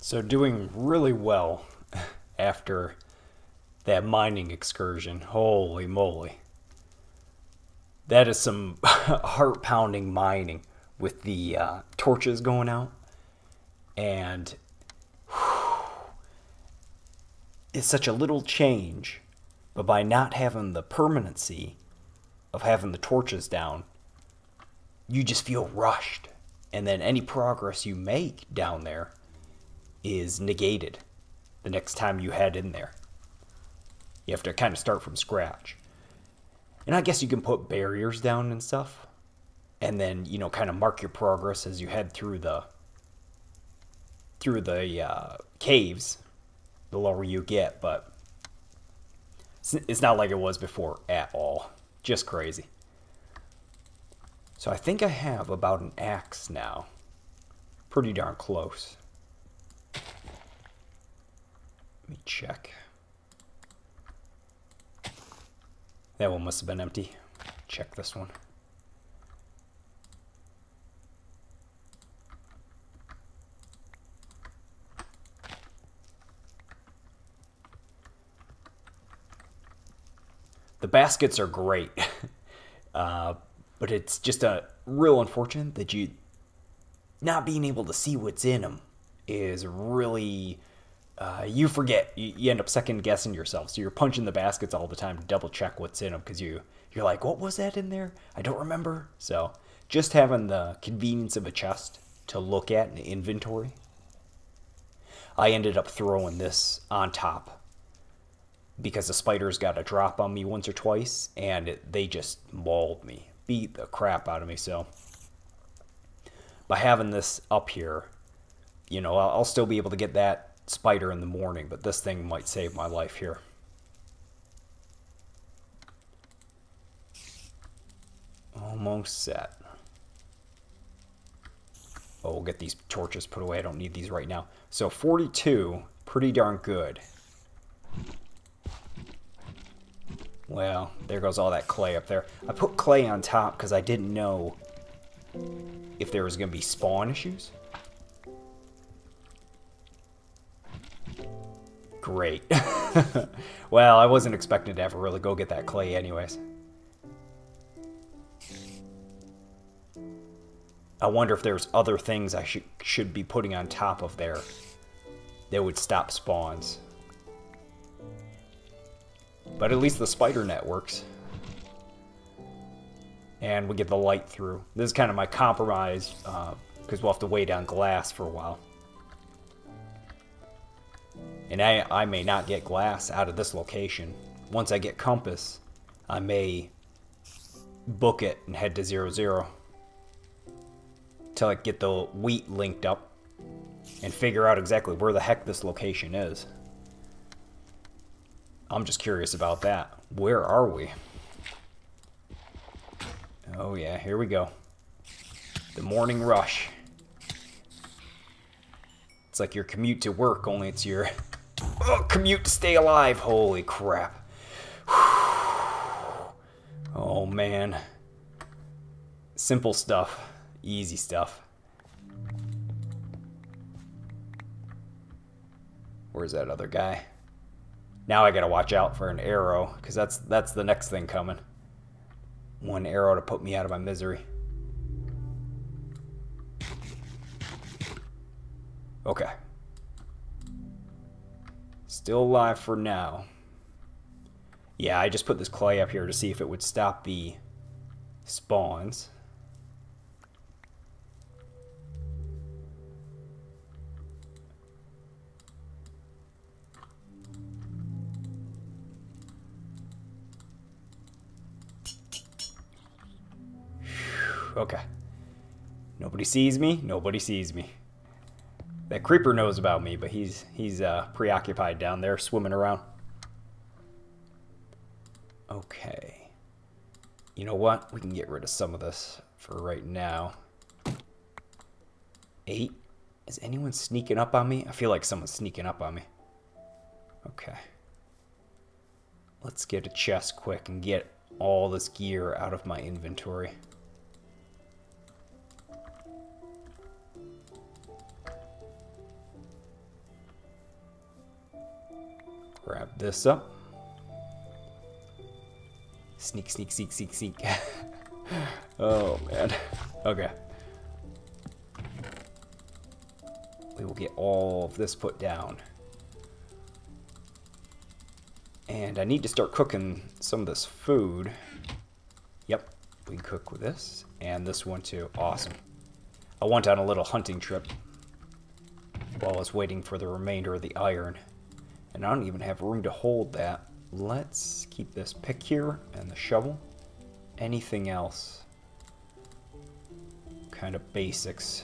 So doing really well after that mining excursion. Holy moly. That is some heart-pounding mining with the torches going out. And it's such a little change. But by not having the permanency of having the torches down, you just feel rushed. And then any progress you make down there is negated the next time you head in there. You have to kind of start from scratch. And I guess you can put barriers down and stuff. And then, you know, kind of mark your progress as you head through the caves, the lower you get. But it's not like it was before at all. Just crazy. So I think I have about an axe now. Pretty darn close. Let me check. That one must have been empty. Check this one. The baskets are great. But it's just a real unfortunate that you not being able to see what's in them is really you forget. You end up second guessing yourself. So you're punching the baskets all the time to double check what's in them because you're like, what was that in there? I don't remember. So just having the convenience of a chest to look at in the inventory. I ended up throwing this on top because the spiders got a drop on me once or twice and they just mauled me, beat the crap out of me. So by having this up here, you know, I'll still be able to get that spider in the morning, but this thing might save my life here. Almost set. Oh, we'll get these torches put away. I don't need these right now. So 42, pretty darn good. Well, there goes all that clay up there. I put clay on top because I didn't know if there was going to be spawn issues. Great. Well, I wasn't expecting to ever really go get that clay anyways. I wonder if there's other things I should be putting on top of there that would stop spawns. But at least the spider net works. And we get the light through. This is kind of my compromise, because we'll have to wait on glass for a while. And I may not get glass out of this location. Once I get compass, I may book it and head to 0-0. Till I get the wheat linked up and figure out exactly where the heck this location is. I'm just curious about that. Where are we? Oh yeah, here we go. The morning rush. It's like your commute to work, only it's your commute to stay alive. Holy crap. Oh man. Simple stuff. Easy stuff. Where's that other guy? Now I gotta watch out for an arrow, because that's the next thing coming. One arrow to put me out of my misery. Okay. Still alive for now. Yeah, I just put this clay up here to see if it would stop the spawns. Okay. Nobody sees me. Nobody sees me. That creeper knows about me, but he's preoccupied down there, swimming around. Okay. You know what? We can get rid of some of this for right now. 8. Is anyone sneaking up on me? I feel like someone's sneaking up on me. Okay. Let's get a chest quick and get all this gear out of my inventory. Grab this up. Sneak, sneak, sneak, sneak, sneak. Oh, man. Okay. We will get all of this put down. And I need to start cooking some of this food. Yep, we can cook with this. And this one too. Awesome. I went on a little hunting trip while I was waiting for the remainder of the iron. And I don't even have room to hold that. Let's keep this pick here and the shovel. Anything else? Kind of basics.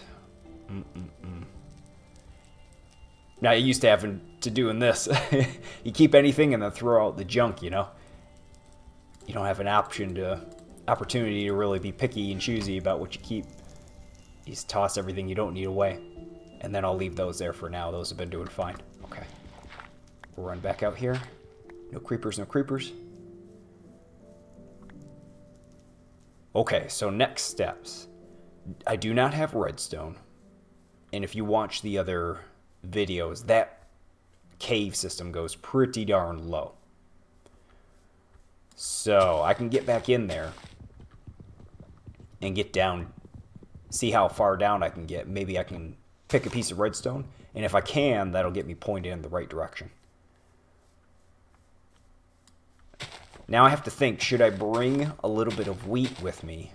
Now, you're used to having to doing this. You keep anything and then throw out the junk, you know? You don't have an opportunity to really be picky and choosy about what you keep. You just toss everything you don't need away. And then I'll leave those there for now. Those have been doing fine. Okay. We'll run back out here. No creepers, no creepers. Okay, so next steps. I do not have redstone. And if you watch the other videos, that cave system goes pretty darn low. So I can get back in there and get down, see how far down I can get. Maybe I can pick a piece of redstone, and if I can, that'll get me pointed in the right direction. Now I have to think, should I bring a little bit of wheat with me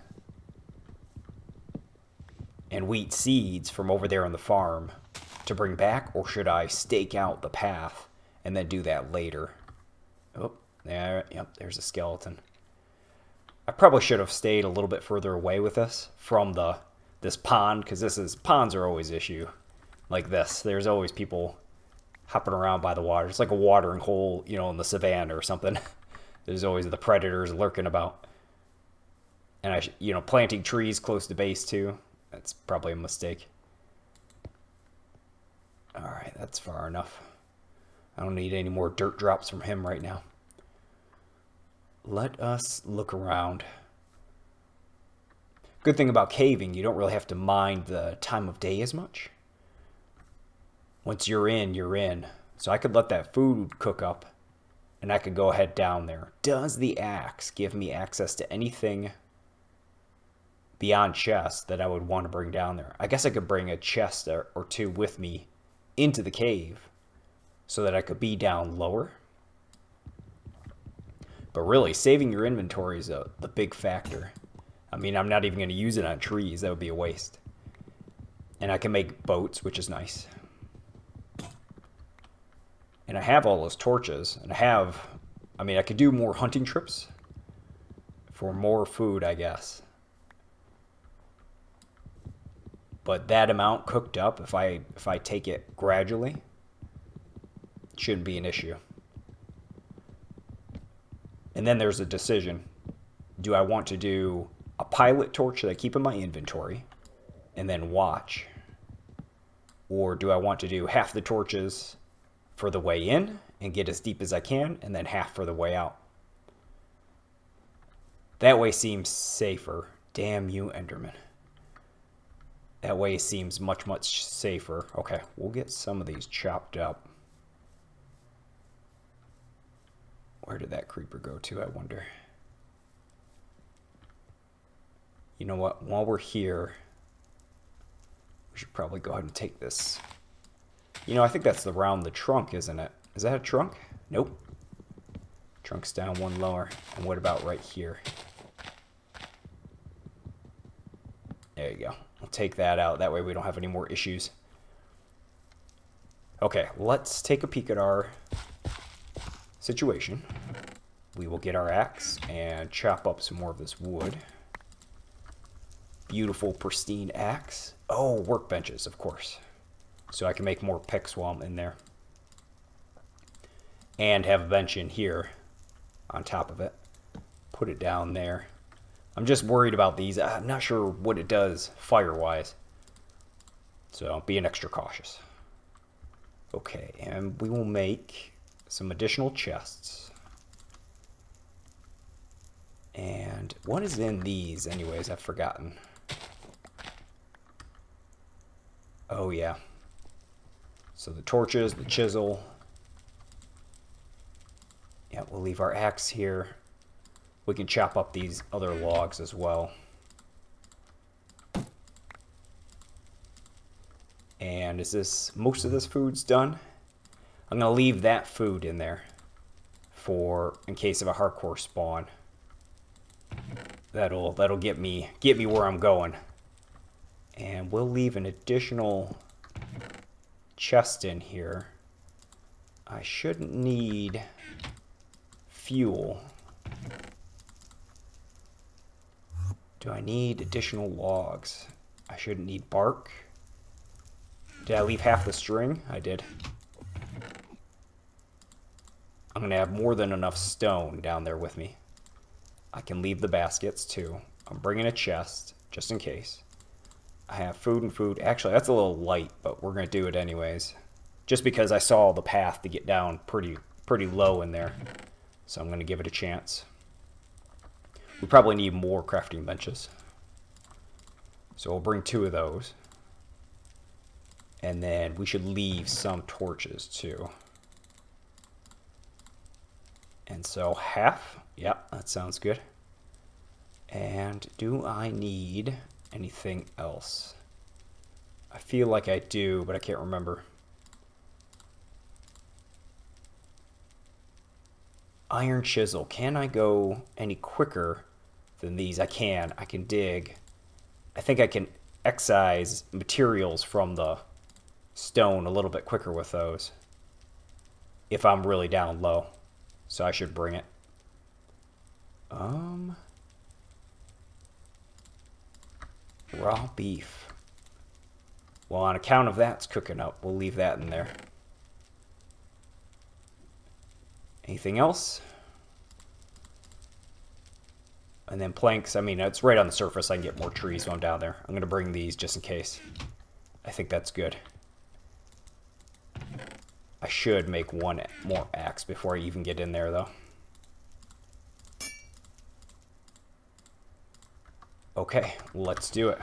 and wheat seeds from over there on the farm to bring back, or should I stake out the path and then do that later? Oh, there, yep, there's a skeleton. I probably should have stayed a little bit further away with this from this pond, because ponds are always an issue like this. There's always people hopping around by the water. It's like a watering hole, you know, in the savannah or something. There's always the predators lurking about. And you know, planting trees close to base too. That's probably a mistake. Alright, that's far enough. I don't need any more dirt drops from him right now. Let us look around. Good thing about caving, you don't really have to mind the time of day as much. Once you're in, you're in. So I could let that food cook up, and I could go ahead down there. Does the axe give me access to anything beyond chest that I would want to bring down there? I guess I could bring a chest or two with me into the cave so that I could be down lower. But really, saving your inventory is the big factor. I mean, I'm not even going to use it on trees. That would be a waste. And I can make boats, which is nice. And I have all those torches. And I mean, I could do more hunting trips for more food, I guess. But that amount cooked up, if I take it gradually, shouldn't be an issue. And then there's a decision. Do I want to do a pilot torch that I keep in my inventory and then watch? Or do I want to do half the torches for the way in and get as deep as I can, and then half for the way out? That way seems safer. Damn you, Enderman. That way seems much, much safer. Okay, we'll get some of these chopped up. Where did that creeper go to, I wonder? You know what? While we're here, we should probably go ahead and take this. You know, I think that's around the trunk, isn't it? Is that a trunk? Nope. Trunk's down one lower. And what about right here? There you go. I'll take that out. That way we don't have any more issues. Okay, let's take a peek at our situation. We will get our axe and chop up some more of this wood. Beautiful, pristine axe. Oh, workbenches, of course. So I can make more picks while I'm in there. And have a bench in here on top of it. Put it down there. I'm just worried about these. I'm not sure what it does fire-wise. So being extra cautious. Okay, and we will make some additional chests. And what is in these anyways? I've forgotten. Oh yeah. So the torches, the chisel, Yeah, we'll leave our axe here. We can chop up these other logs as well. And is this, most of this food's done? I'm gonna leave that food in there for in case of a hardcore spawn. That'll get me where I'm going. And we'll leave an additional chest in here. I shouldn't need fuel. Do I need additional logs? I shouldn't need bark. Did I leave half the string? I did. I'm gonna have more than enough stone down there with me. I can leave the baskets too. I'm bringing a chest just in case. I have food and food. Actually, that's a little light, but we're gonna do it anyways. Just because I saw the path to get down pretty low in there. So I'm gonna give it a chance. We probably need more crafting benches. So we'll bring 2 of those. And then we should leave some torches too. And so half. Yep, that sounds good. And do I need anything else? I feel like I do, but I can't remember. Iron chisel. Can I go any quicker than these? I can. I can dig. I think I can excise materials from the stone a little bit quicker with those. If I'm really down low. So I should bring it. Raw beef. Well, on account of that's cooking up, we'll leave that in there. Anything else? And then planks, I mean, it's right on the surface. I can get more trees while I'm down there. I'm going to bring these just in case. I think that's good. I should make 1 more axe before I even get in there, though. Okay, let's do it.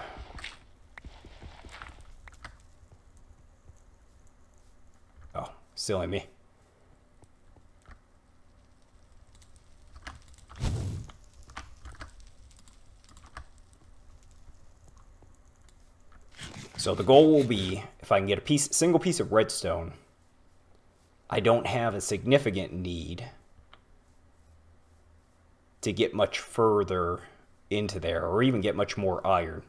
Oh, silly me. So the goal will be, if I can get a single piece of redstone, I don't have a significant need to get much further into there, or even get much more iron.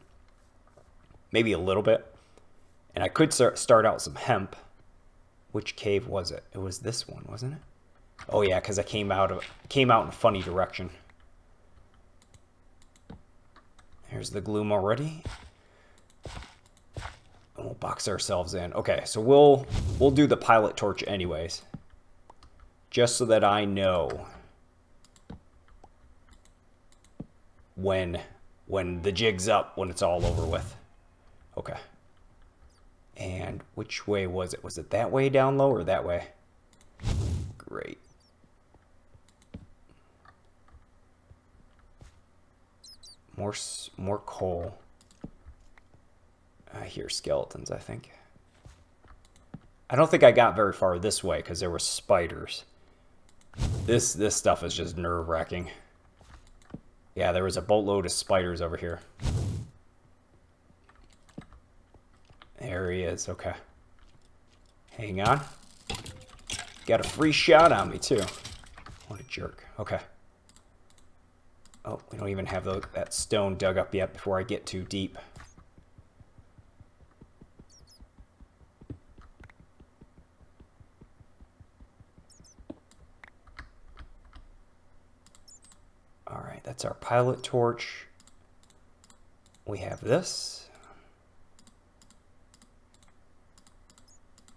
Maybe a little bit. And I could start out some hemp. Which cave was it? It was this one, wasn't it? Oh yeah, because I came out in a funny direction. There's the gloom already. And we'll box ourselves in. Okay, so we'll do the pilot torch anyways. Just so that I know when the jig's up, when it's all over with. Okay. And which way was it? Was it that way down low or that way? Great. More coal. I hear skeletons, I think. I don't think I got very far this way because there were spiders. This stuff is just nerve-wracking. Yeah, there was a boatload of spiders over here. There he is, okay. Hang on. Got a free shot on me, too. What a jerk. Okay. Oh, we don't even have that stone dug up yet before I get too deep. Alright, that's our pilot torch. We have this.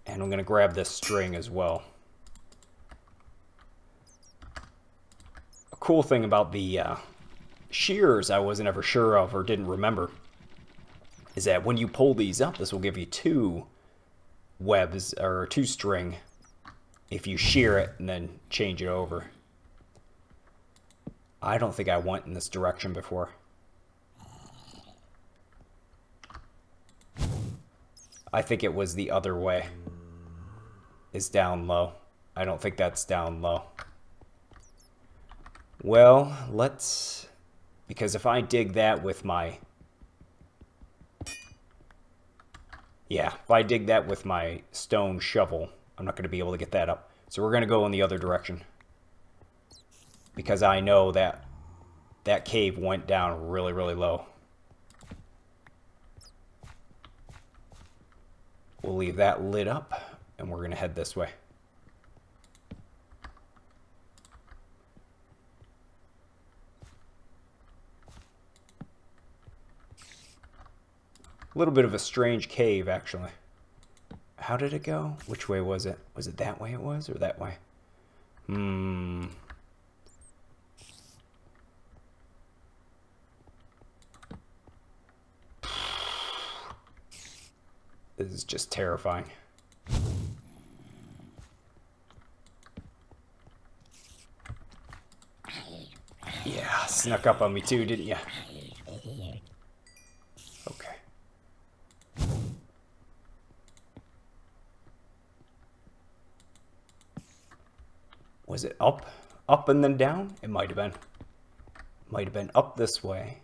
And I'm going to grab this string as well. A cool thing about the shears I wasn't ever sure of or didn't remember is that when you pull these up, this will give you 2 webs or 2 string if you shear it and then change it over. I don't think I went in this direction before. I think it was the other way. Is down low. I don't think that's down low. Well, let's... Because if I dig that with my... Yeah, if I dig that with my stone shovel, I'm not going to be able to get that up. So we're going to go in the other direction. Because I know that that cave went down really, really low. We'll leave that lit up, and we're going to head this way. A little bit of a strange cave, actually. How did it go? Which way was it? Was it that way it was, or that way? This is just terrifying. Yeah, snuck up on me too, didn't you? Okay. Was it up? Up and then down? It might have been. Might have been up this way.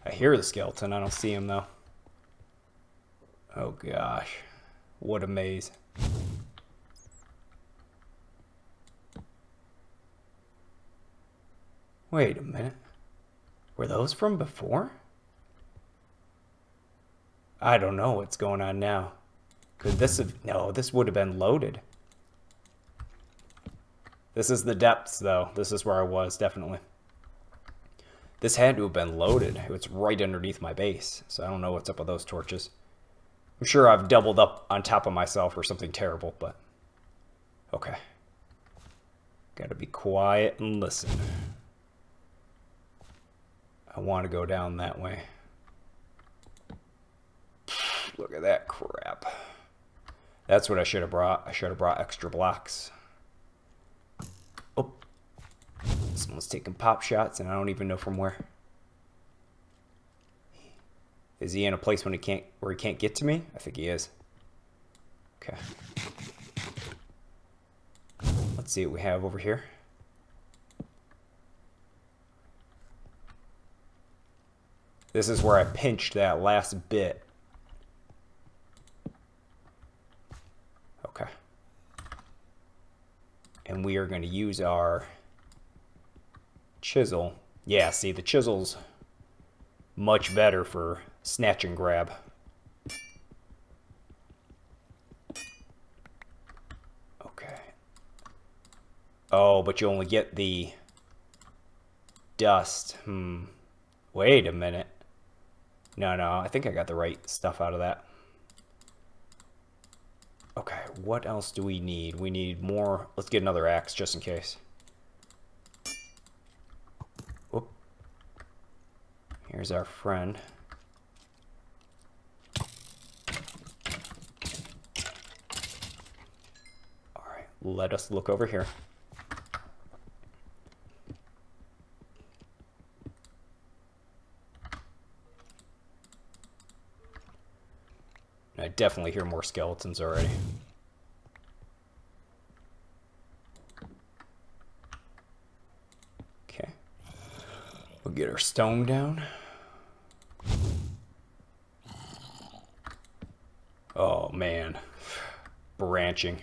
I hear the skeleton. I don't see him though. Oh gosh. What a maze. Wait a minute. Were those from before? I don't know what's going on now. Could this have... No, this would have been loaded. This is the depths, though. This is where I was, definitely. This had to have been loaded. It's right underneath my base, so I don't know what's up with those torches. I'm sure I've doubled up on top of myself or something terrible, but... Okay. Gotta be quiet and listen. I want to go down that way. Look at that crap. That's what I should have brought. I should have brought extra blocks. Oh. Someone's taking pop shots and I don't even know from where. Is he in a place when where he can't get to me? I think he is. Okay. Let's see what we have over here. This is where I pinched that last bit. Okay. And we are going to use our chisel. Yeah, see, the chisel's much better for snatch and grab. Okay. Oh, but you only get the dust. Wait a minute. No, I think I got the right stuff out of that. Okay, what else do we need? We need more. Let's get another axe just in case. Whoop. Here's our friend. All right, let us look over here. I definitely hear more skeletons already. Okay. We'll get our stone down. Oh, man. Branching.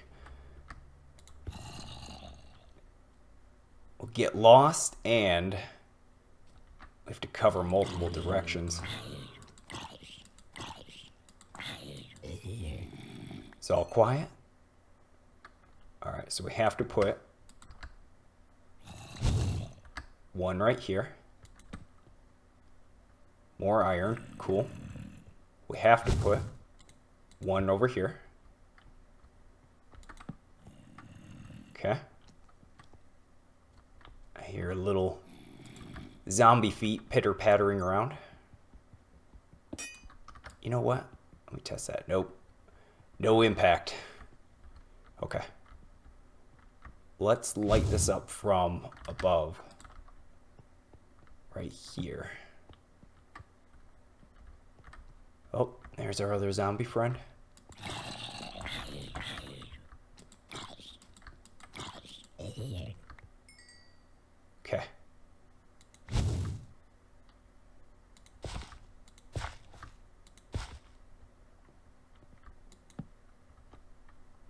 We'll get lost and we have to cover multiple directions. It's all quiet. Alright, so we have to put one right here. More iron. Cool. We have to put one over here. Okay. I hear a little zombie feet pitter-pattering around. You know what? Let me test that. Nope. No impact. Okay. Let's light this up from above. Right here. Oh, there's our other zombie friend.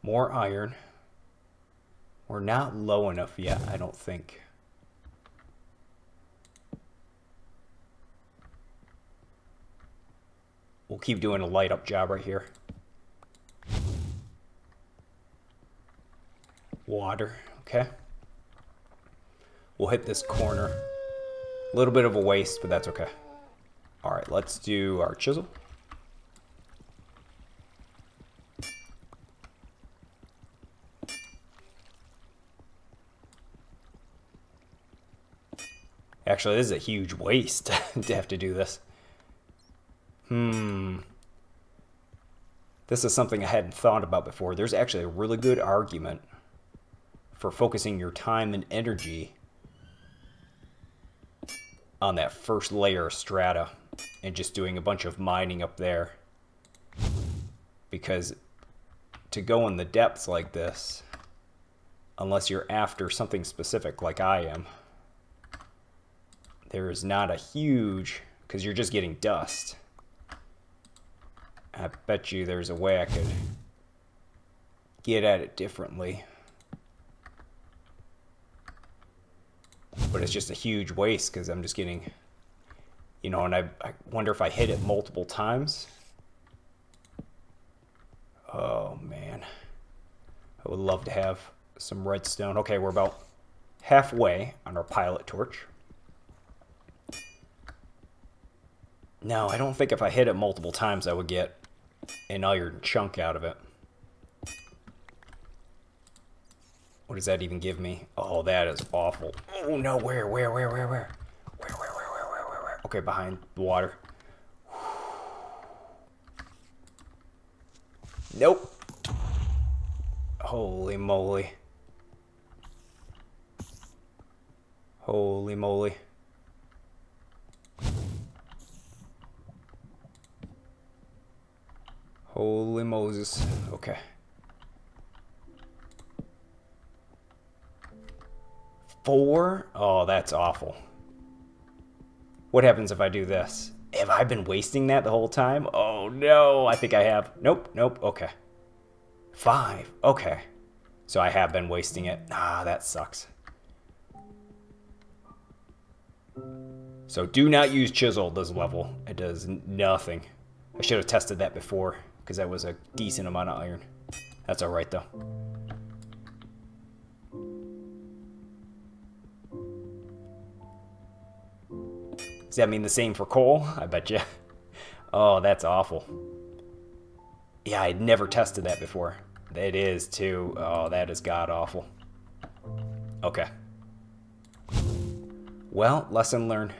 More iron. We're not low enough yet, I don't think. We'll keep doing a light up job right here. Water, okay. We'll hit this corner. A little bit of a waste, but that's okay. All right, let's do our chisel. Actually, this is a huge waste to have to do this. This is something I hadn't thought about before. There's actually a really good argument for focusing your time and energy on that first layer of strata and just doing a bunch of mining up there. Because to go in the depths like this, unless you're after something specific like I am, there is not a huge, because you're just getting dust. I bet you there's a way I could get at it differently. But it's just a huge waste because I'm just getting, you know, and I wonder if I hit it multiple times. Oh, man. I would love to have some redstone. Okay, we're about halfway on our pilot torch. No, I don't think if I hit it multiple times I would get an iron chunk out of it. What does that even give me? Oh, that is awful. Oh, no, where? Where? Okay, behind the water. Nope. Holy moly. Holy moly. Holy Moses. Okay. 4? Oh, that's awful. What happens if I do this? Have I been wasting that the whole time? Oh, no. I think I have. Nope. Okay. 5. Okay. So I have been wasting it. Ah, that sucks. So do not use chisel this level. It does nothing. I should have tested that before, because that was a decent amount of iron. That's alright, though. Does that mean the same for coal? I bet you. Oh, that's awful. Yeah, I'd never tested that before. It is, too. Oh, that is god-awful. Okay. Well, lesson learned.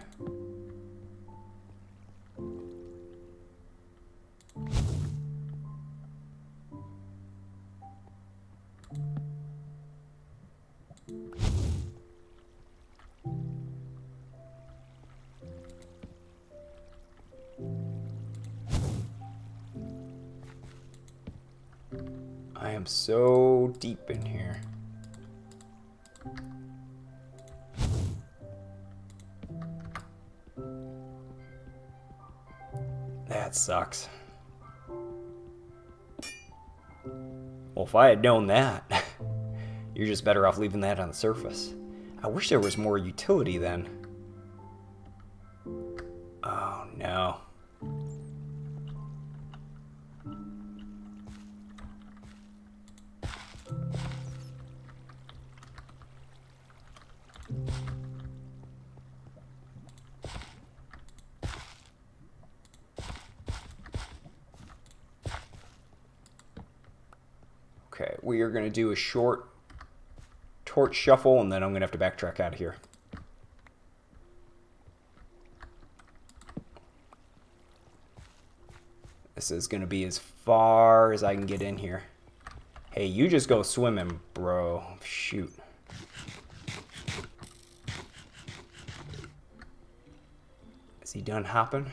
I am so deep in here. That sucks. Well, if I had known that, you're just better off leaving that on the surface. I wish there was more utility then. Oh, no. Okay, we are going to do a short torch shuffle, and then I'm going to have to backtrack out of here. This is going to be as far as I can get in here. Hey, you just go swimming, bro. Shoot. Is he done hopping?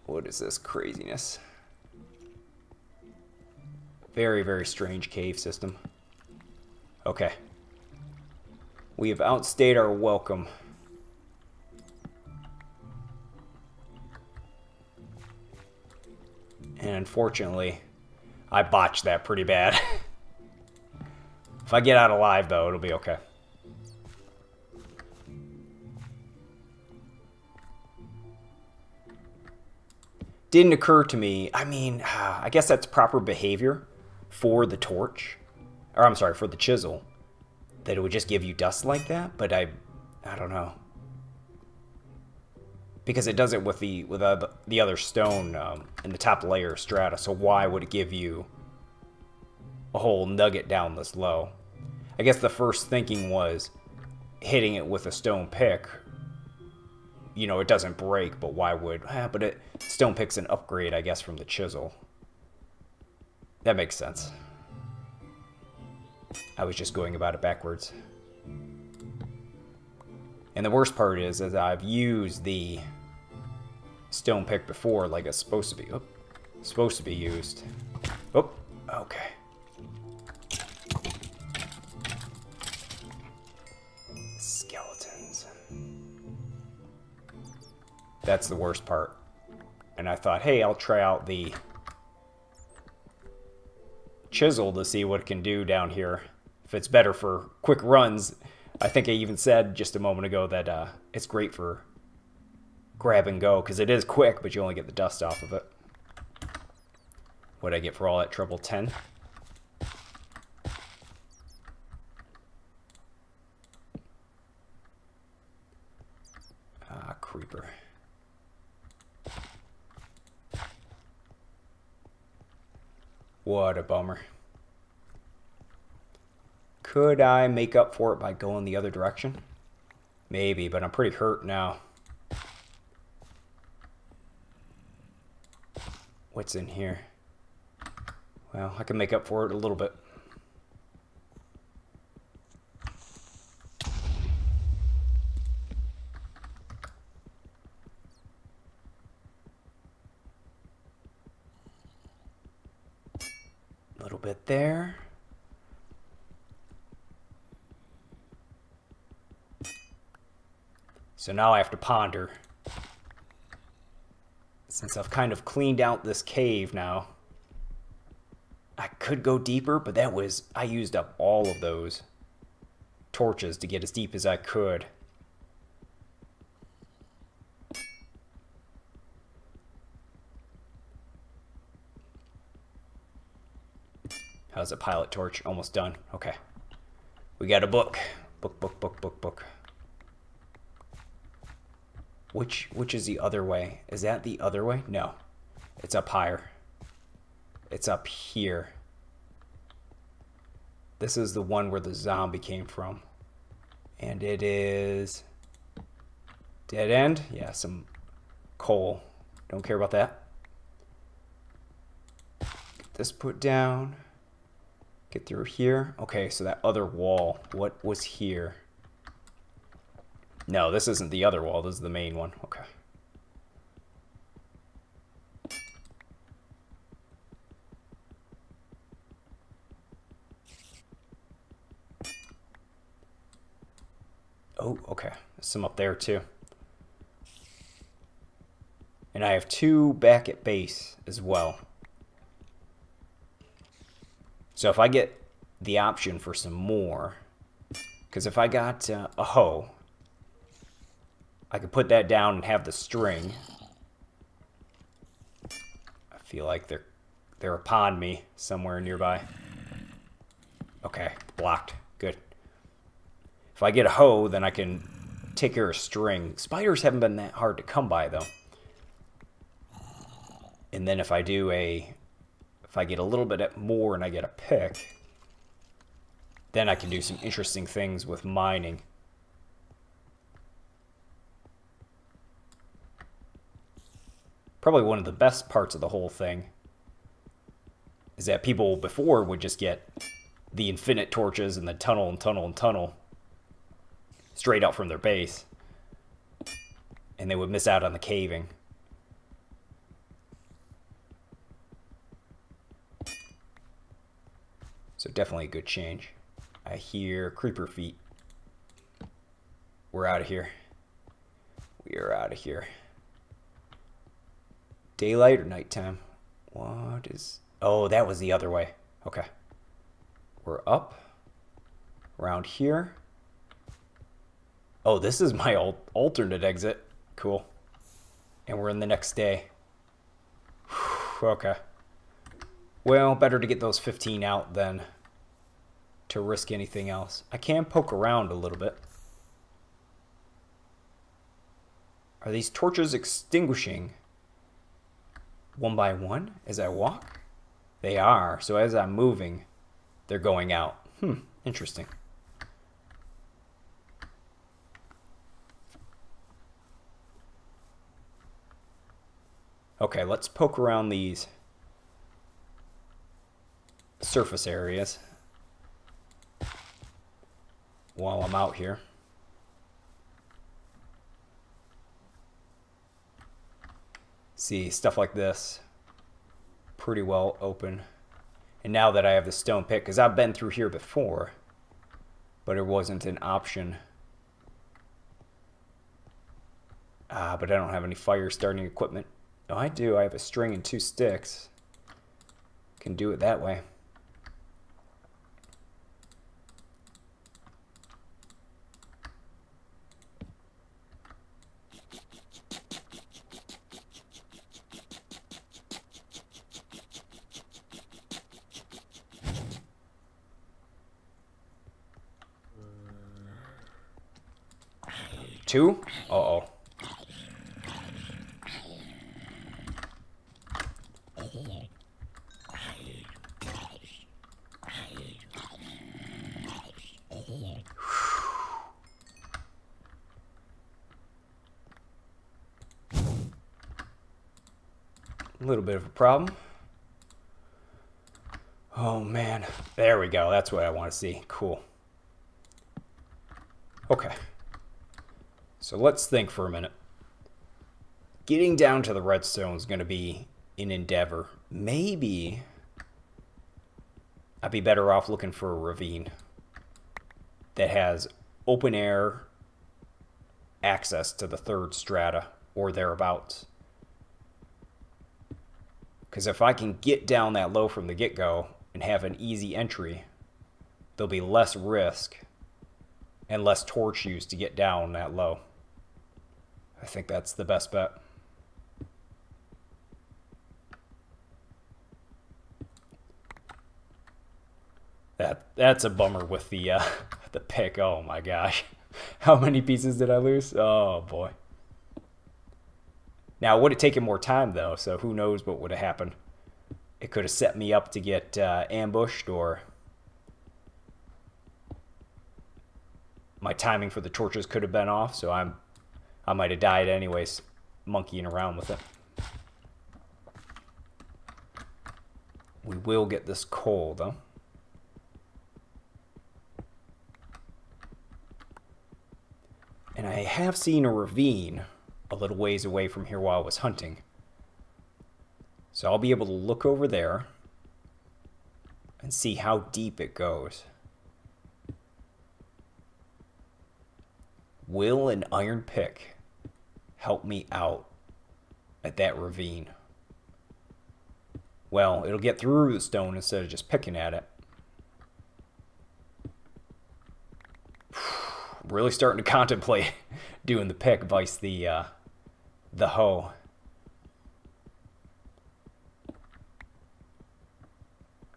What is this craziness? Very, very strange cave system. Okay. We have outstayed our welcome. And unfortunately, I botched that pretty bad. If I get out alive, though, it'll be okay. Didn't occur to me, I mean, I guess that's proper behavior for the torch. Or, I'm sorry, for the chisel. That it would just give you dust like that, but I don't know. Because it does it with the other stone in the top layer strata, so why would it give you a whole nugget down this low? I guess the first thinking was hitting it with a stone pick. You know, it doesn't break, but why would... but stone pick's an upgrade, I guess, from the chisel. That makes sense. I was just going about it backwards. And the worst part is I've used the stone pick before, like it's supposed to be. Oh, supposed to be used. Oh, okay. Skeletons. That's the worst part. And I thought, hey, I'll try out the chisel to see what it can do down here. If it's better for quick runs. I think I even said just a moment ago that it's great for grab and go, because it is quick, but you only get the dust off of it. What'd I get for all that trouble? 10? Creeper. What a bummer. Could I make up for it by going the other direction? Maybe, but I'm pretty hurt now. What's in here? Well, I can make up for it a little bit. A little bit there. So now I have to ponder. Since I've kind of cleaned out this cave now, I could go deeper, but that was... I used up all of those torches to get as deep as I could. How's the pilot torch? Almost done. Okay. We got a book. Book. Which is the other way? Is that the other way? No. It's up higher. It's up here. This is the one where the zombie came from. And it is... dead end? Yeah, some coal. Don't care about that. Get this put down. Get through here. Okay, so that other wall. What was here? No, this isn't the other wall. This is the main one. Okay. Oh, okay. There's some up there too. And I have 2 back at base as well. So if I get the option for some more, because if I got a hoe, I could put that down and have the string. I feel like they're upon me somewhere nearby. Okay, blocked. Good. If I get a hoe, then I can take care of string. Spiders haven't been that hard to come by, though. And then if I do if I get a little bit more and I get a pick, then I can do some interesting things with mining. Probably one of the best parts of the whole thing is that people before would just get the infinite torches and the tunnel and tunnel and tunnel straight out from their base, and they would miss out on the caving. So definitely a good change. I hear creeper feet. We're out of here. We are out of here. Daylight or nighttime? What is... Oh, that was the other way. Okay. We're up. Around here. Oh, this is my alternate exit. Cool. And we're in the next day. Okay. Well, better to get those 15 out than to risk anything else. I can poke around a little bit. Are these torches extinguishing one by one as I walk? They are. So as I'm moving, they're going out. Interesting. Okay, let's poke around these surface areas while I'm out here. See, stuff like this, pretty well open. And now that I have the stone pick, because I've been through here before, but it wasn't an option. But I don't have any fire starting equipment. Oh, I do. I have a string and 2 sticks. Can do it that way. Two? Uh-oh. A little bit of a problem. Oh man, there we go. That's what I want to see. Cool. Okay. So let's think for a minute. Getting down to the redstone is going to be an endeavor. Maybe I'd be better off looking for a ravine that has open air access to the 3rd strata or thereabouts. Because if I can get down that low from the get-go and have an easy entry, there'll be less risk and less torch use to get down that low. I think that's the best bet. That's a bummer with the the pick. Oh my gosh. How many pieces did I lose? Oh boy. Now, it would have taken more time, though, so who knows what would have happened. It could have set me up to get ambushed, or my timing for the torches could have been off, so I might have died anyways, monkeying around with it. We will get this coal, though. And I have seen a ravine a little ways away from here while I was hunting. So I'll be able to look over there and see how deep it goes. Will an iron pick help me out at that ravine? Well, it'll get through the stone instead of just picking at it. Really starting to contemplate doing the pick vice the hoe.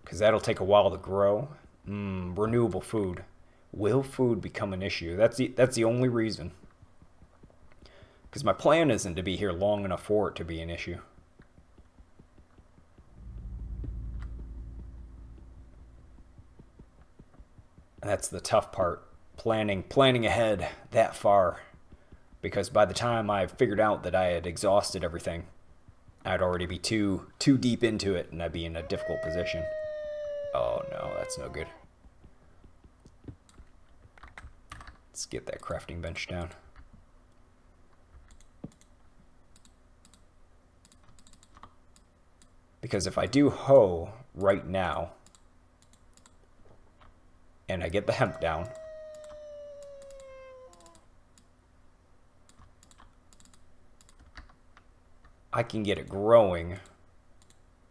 Because that'll take a while to grow. Renewable food. Will food become an issue? That's the only reason. Because my plan isn't to be here long enough for it to be an issue. And that's the tough part. Planning ahead that far. Because by the time I figured out that I had exhausted everything, I'd already be too deep into it and I'd be in a difficult position. Oh no, that's no good. Let's get that crafting bench down. Because if I do hoe right now, and I get the hemp down, I can get it growing,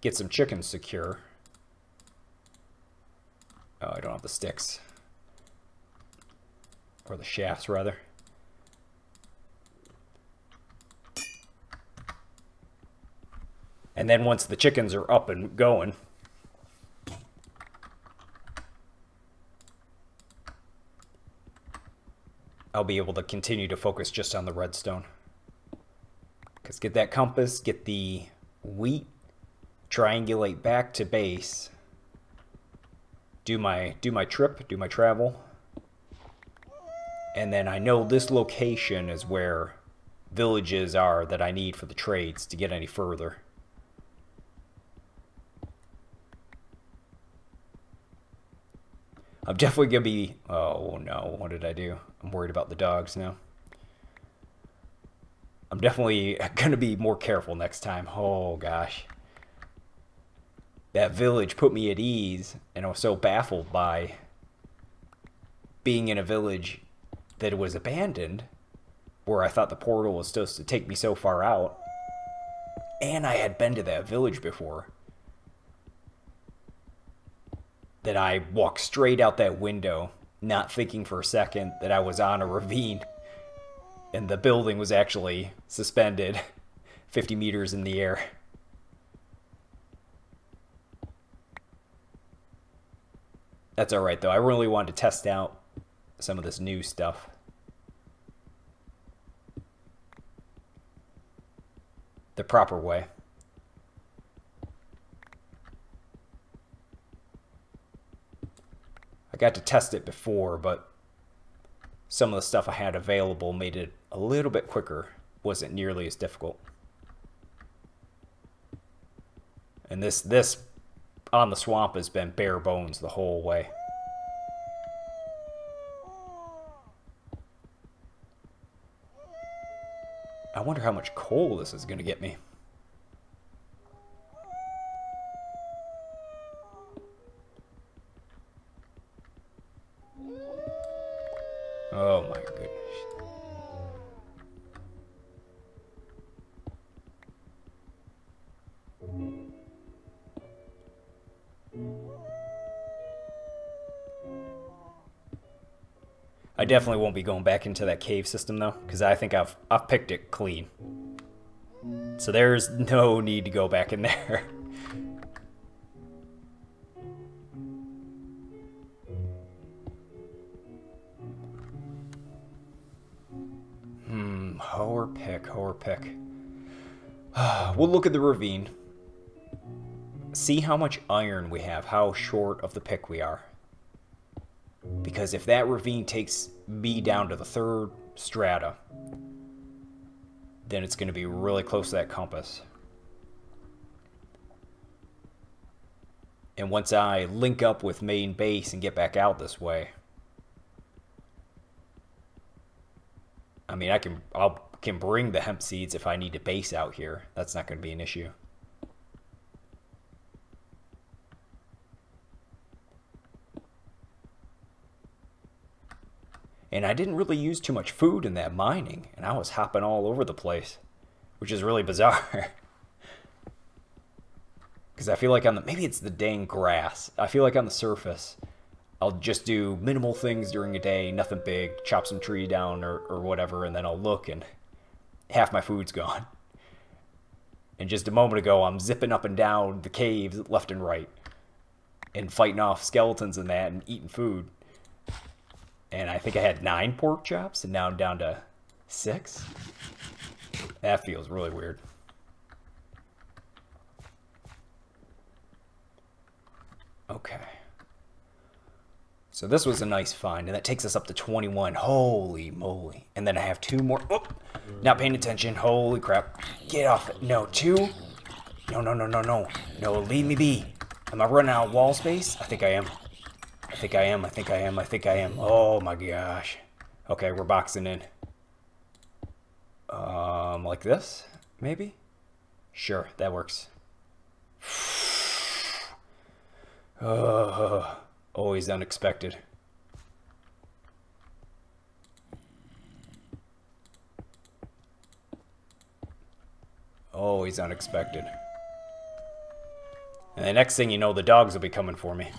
get some chickens secure. Oh, I don't have the sticks. Or the shafts, rather. And then once the chickens are up and going, I'll be able to continue to focus just on the redstone. Because get that compass, get the wheat, triangulate back to base, do my trip, do my travel, and then I know this location is where villages are that I need for the trades to get any further. I'm definitely gonna be... Oh no, what did I do? I'm worried about the dogs now. I'm definitely gonna be more careful next time. Oh gosh. That village put me at ease, and I was so baffled by being in a village that was abandoned, where I thought the portal was supposed to take me so far out, and I had been to that village before, that I walked straight out that window, not thinking for a second that I was on a ravine, and the building was actually suspended 50 meters in the air. That's alright though, I really wanted to test out some of this new stuff. The proper way. I got to test it before, but some of the stuff I had available made it a little bit quicker. Wasn't nearly as difficult. And this on the swamp has been bare bones the whole way. I wonder how much coal this is going to get me. Oh my goodness. I definitely won't be going back into that cave system though, because I think I've picked it clean. So there's no need to go back in there. Hoe or pick. We'll look at the ravine. See how much iron we have, how short of the pick we are. Because if that ravine takes me down to the third strata, then it's going to be really close to that compass. And once I link up with main base and get back out this way, I mean, I can bring the hemp seeds if I need to base out here. That's not going to be an issue. And I didn't really use too much food in that mining, and I was hopping all over the place, which is really bizarre. Because I feel like maybe it's the dang grass. I feel like on the surface, I'll just do minimal things during a day, nothing big, chop some tree down or whatever, and then I'll look and half my food's gone. And just a moment ago, I'm zipping up and down the caves left and right and fighting off skeletons and that and eating food. And I think I had 9 pork chops, and now I'm down to 6. That feels really weird. Okay. So this was a nice find, and that takes us up to 21. Holy moly. And then I have 2 more. Oh, not paying attention. Holy crap. Get off it. No, 2. No, no, no, no, no. No, leave me be. Am I running out of wall space? I think I am. I think I am. I think I am. I think I am. Oh my gosh. Okay, we're boxing in. Like this? Maybe? Sure, that works. Always unexpected. Always unexpected. And the next thing you know, the dogs will be coming for me.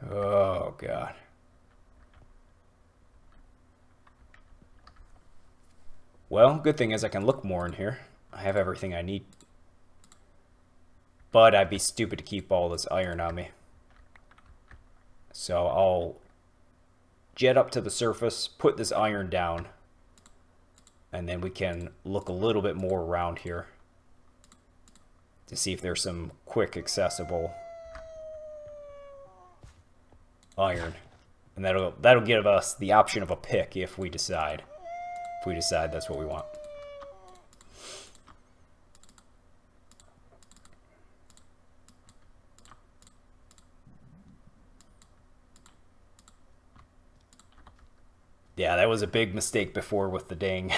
Oh, God. Well, good thing is I can look more in here. I have everything I need. But I'd be stupid to keep all this iron on me. So I'll jet up to the surface, put this iron down, and then we can look a little bit more around here to see if there's some quick accessible iron. And that'll give us the option of a pick if we decide. If we decide that's what we want. Yeah, that was a big mistake before with the dang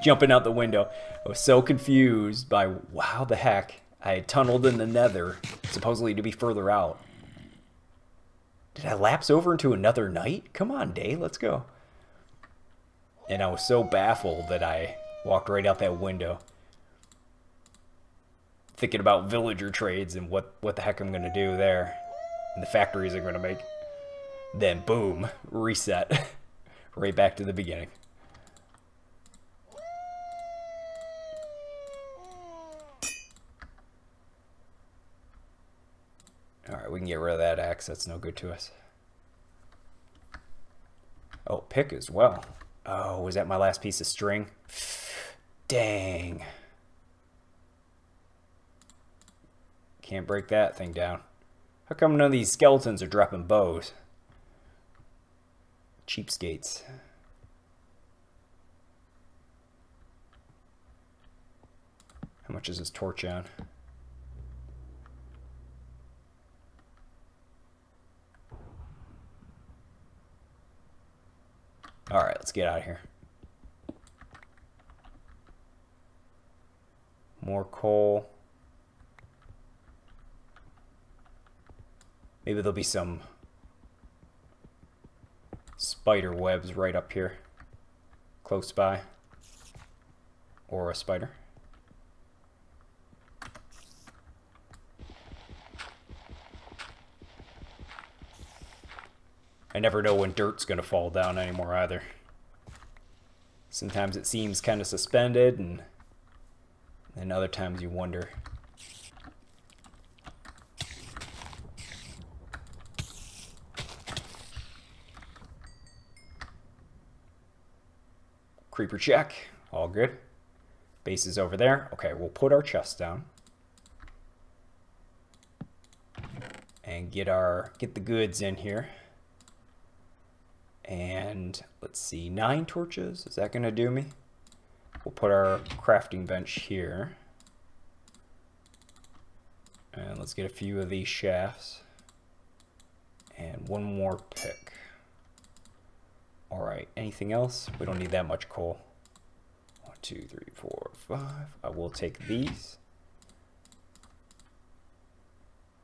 jumping out the window. I was so confused by how the heck I had tunneled in the nether, supposedly to be further out. Did I lapse over into another night? Come on, day, let's go. And I was so baffled that I walked right out that window, thinking about villager trades and what the heck I'm going to do there, and the factories I'm going to make. Then, boom, reset. Right back to the beginning. Alright, we can get rid of that axe. That's no good to us. Oh, pick as well. Oh, was that my last piece of string? Dang. Can't break that thing down. How come none of these skeletons are dropping bows? Cheapskates. How much is this torch on? Alright, let's get out of here. More coal. Maybe there'll be some spider webs right up here, close by, or a spider. I never know when dirt's gonna fall down anymore either. Sometimes it seems kind of suspended, and then other times you wonder. Creeper check, all good. Base is over there. Okay, we'll put our chest down and get the goods in here. And let's see, 9 torches. Is that gonna do me? We'll put our crafting bench here. And let's get a few of these shafts. And one more pick. Alright, anything else? We don't need that much coal. 1, 2, 3, 4, 5. I will take these.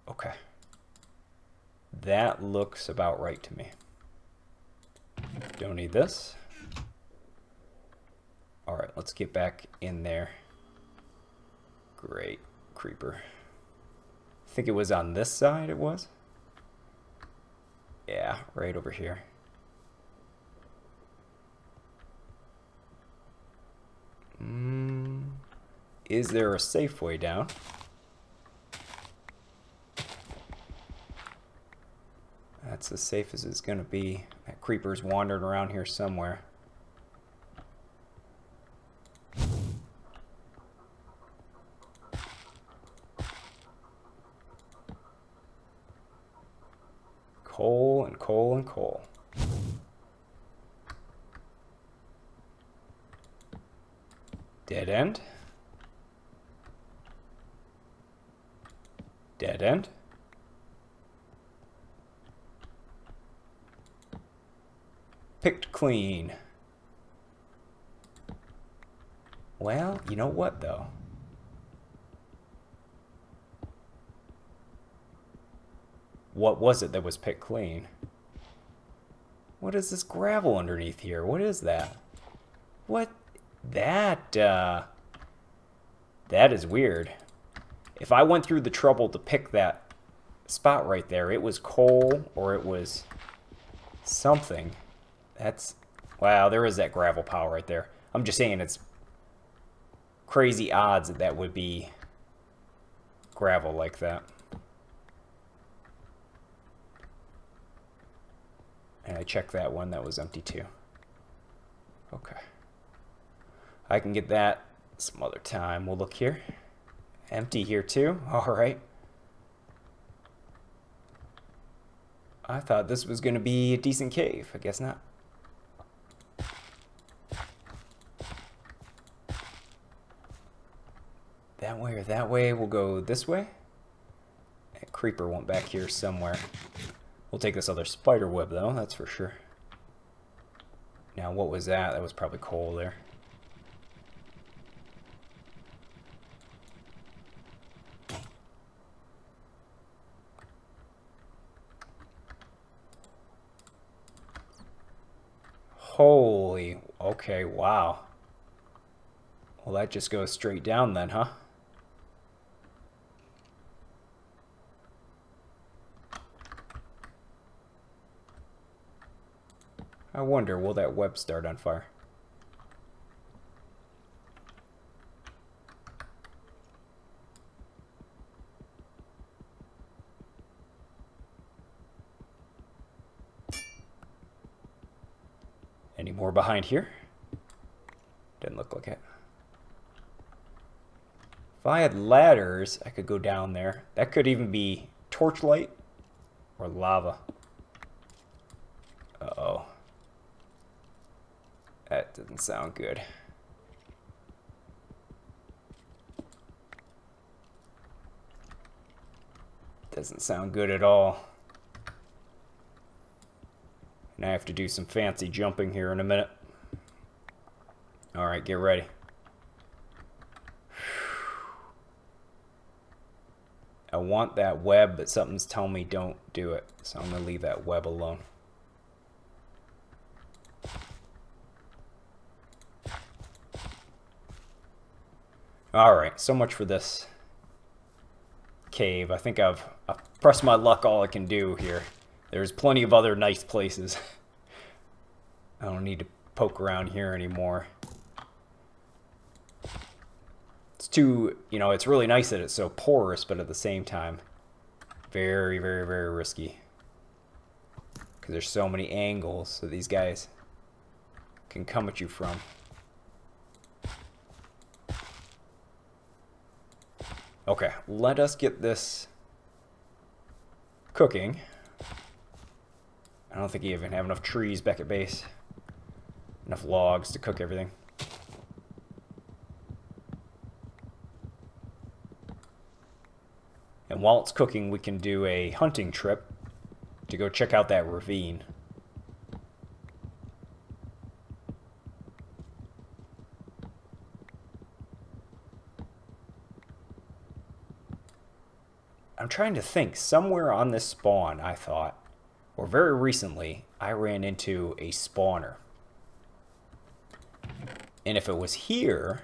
Okay. That looks about right to me. Don't need this. Alright, let's get back in there. Great. Creeper. I think it was on this side it was. Yeah, right over here. Is there a safe way down? That's as safe as it's gonna be. That creeper's wandering around here somewhere. Coal and coal and coal. Dead end. Dead end. Picked clean. Well, you know what though? What was it that was picked clean? What is this gravel underneath here? What is that? What? That, That is weird. If I went through the trouble to pick that spot right there, it was coal or it was something. That's... Wow, there is that gravel pile right there. I'm just saying it's crazy odds that that would be gravel like that. And I checked that one. That was empty too. Okay. I can get that some other time. We'll look here. Empty here too. All right. I thought this was going to be a decent cave. I guess not. That way or that way. We'll go this way. That creeper went back here somewhere. We'll take this other spider web though, that's for sure. Now what was that? That was probably coal there. Holy, okay, wow. Well, that just goes straight down then, huh? I wonder, will that web start on fire? Any more behind here? Didn't look like it. If I had ladders, I could go down there. That could even be torchlight or lava. Uh-oh. That doesn't sound good. Doesn't sound good at all. And I have to do some fancy jumping here in a minute. Alright, get ready. I want that web, but something's telling me don't do it. So I'm going to leave that web alone. Alright, so much for this cave. I think I've pressed my luck all I can do here. There's plenty of other nice places. I don't need to poke around here anymore. It's too, you know, it's really nice that it's so porous, but at the same time, very, very, very risky. Because there's so many angles that these guys can come at you from. Okay, let us get this cooking. I don't think you even have enough trees back at base. Enough logs to cook everything. And while it's cooking, we can do a hunting trip to go check out that ravine. I'm trying to think. Somewhere on this spawn, I thought, or very recently, I ran into a spawner. And if it was here,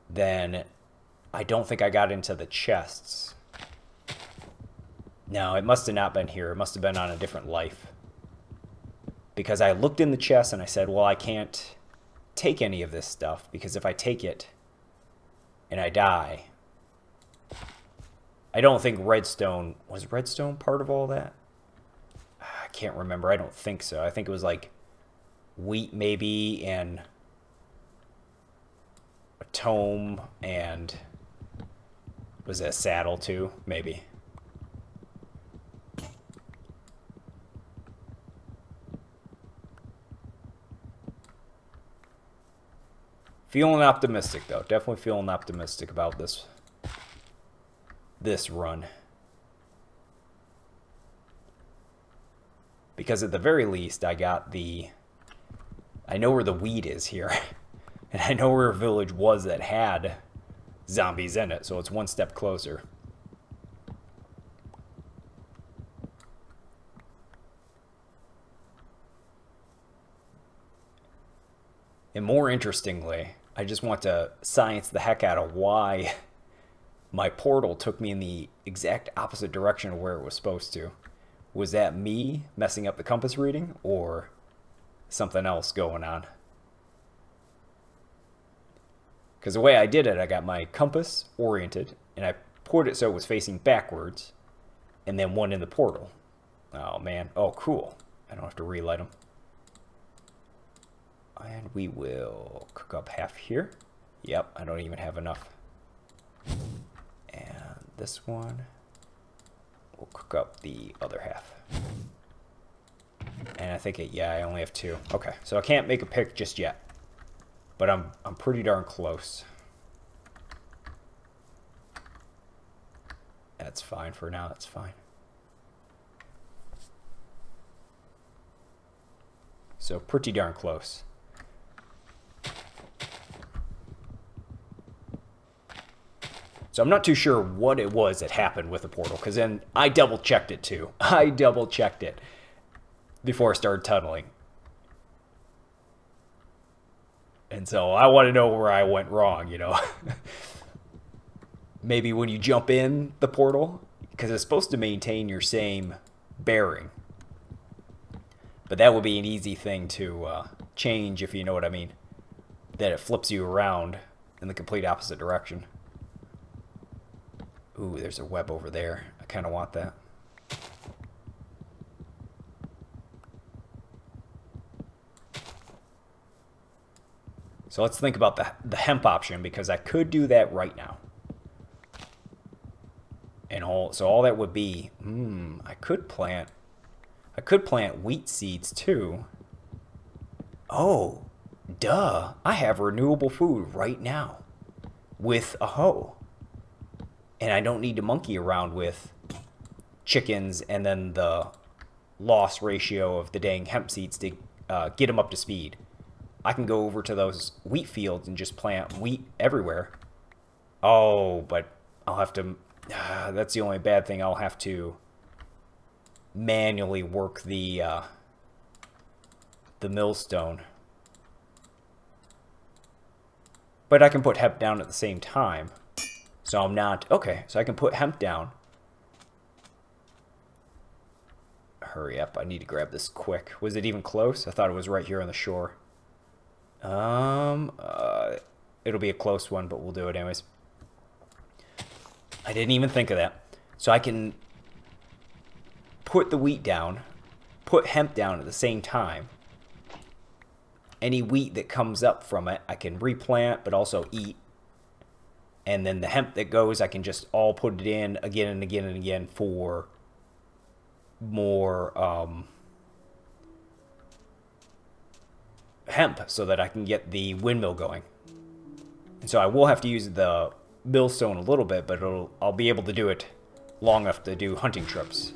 then I don't think I got into the chests. No, it must have not been here. It must have been on a different life. Because I looked in the chest and I said, well, I can't take any of this stuff, because if I take it and I die, I don't think redstone... Was redstone part of all that? I can't remember. I don't think so. I think it was like wheat maybe, and a tome, and was it a saddle too? Maybe. Feeling optimistic though. Definitely feeling optimistic about this run. Because at the very least, I know where the weed is here. And I know where a village was that had zombies in it, so it's one step closer. And more interestingly, I just want to science the heck out of why my portal took me in the exact opposite direction of where it was supposed to. Was that me messing up the compass reading or something else going on? Because the way I did it, I got my compass oriented and I put it so it was facing backwards and then one in the portal. Oh man, oh cool. I don't have to relight them. And we will cook up half here. Yep, I don't even have enough. And this one, we'll cook up the other half. And I think yeah, I only have 2. Okay, so I can't make a pick just yet. But I'm pretty darn close. That's fine for now, that's fine. So pretty darn close. So I'm not too sure what it was that happened with the portal, because then I double checked it too. I double checked it before I started tunneling. And so I want to know where I went wrong, you know. Maybe when you jump in the portal, because it's supposed to maintain your same bearing. But that would be an easy thing to change, if you know what I mean. That it flips you around in the complete opposite direction. Ooh, there's a web over there. I kind of want that. So let's think about the hemp option, because I could do that right now. And so all that would be, I could plant wheat seeds too. Oh, duh. I have renewable food right now with a hoe. And I don't need to monkey around with chickens and then the loss ratio of the dang hemp seeds to get them up to speed. I can go over to those wheat fields and just plant wheat everywhere. Oh, but I'll have to... that's the only bad thing. I'll have to manually work the millstone. But I can put hemp down at the same time. So I'm not... Okay, so I can put hemp down. Hurry up, I need to grab this quick. Was it even close? I thought it was right here on the shore. It'll be a close one, but we'll do it anyways. I didn't even think of that. So I can put the wheat down, put hemp down at the same time. Any wheat that comes up from it, I can replant, but also eat. And then the hemp that goes, I can just all put it in again and again and again for more hemp so that I can get the windmill going. And so I will have to use the millstone a little bit, but I'll be able to do it long enough to do hunting trips.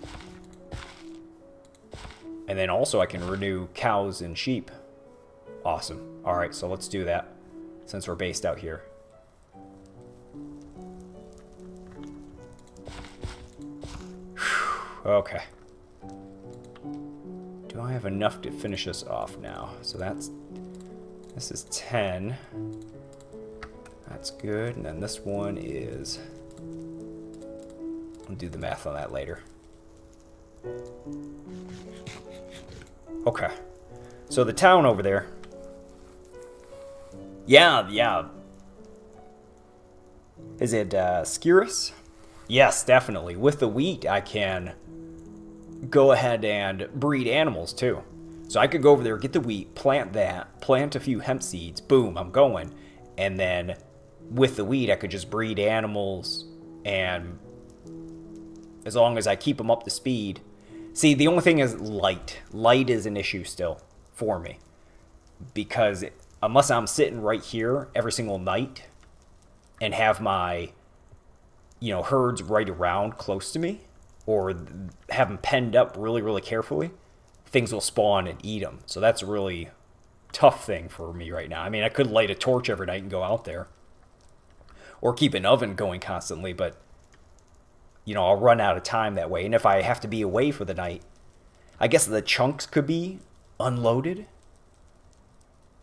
And then also I can renew cows and sheep. Awesome. Alright, so let's do that since we're based out here. Okay. Do I have enough to finish us off now? So this is 10. That's good. And then this one is... I'll do the math on that later. Okay. So the town over there. Yeah. Is it Skirus? Yes, definitely. With the wheat, I can go ahead and breed animals too. So I could go over there, get the wheat, plant that, plant a few hemp seeds, boom, I'm going. And then with the wheat, I could just breed animals, and as long as I keep them up to speed. See, the only thing is light. Light is an issue still for me. Because unless I'm sitting right here every single night and have my, herds right around close to me, or have them penned up really, really carefully, things will spawn and eat them. So that's a really tough thing for me right now. I mean, I could light a torch every night and go out there. Or keep an oven going constantly, but, I'll run out of time that way. And if I have to be away for the night, I guess the chunks could be unloaded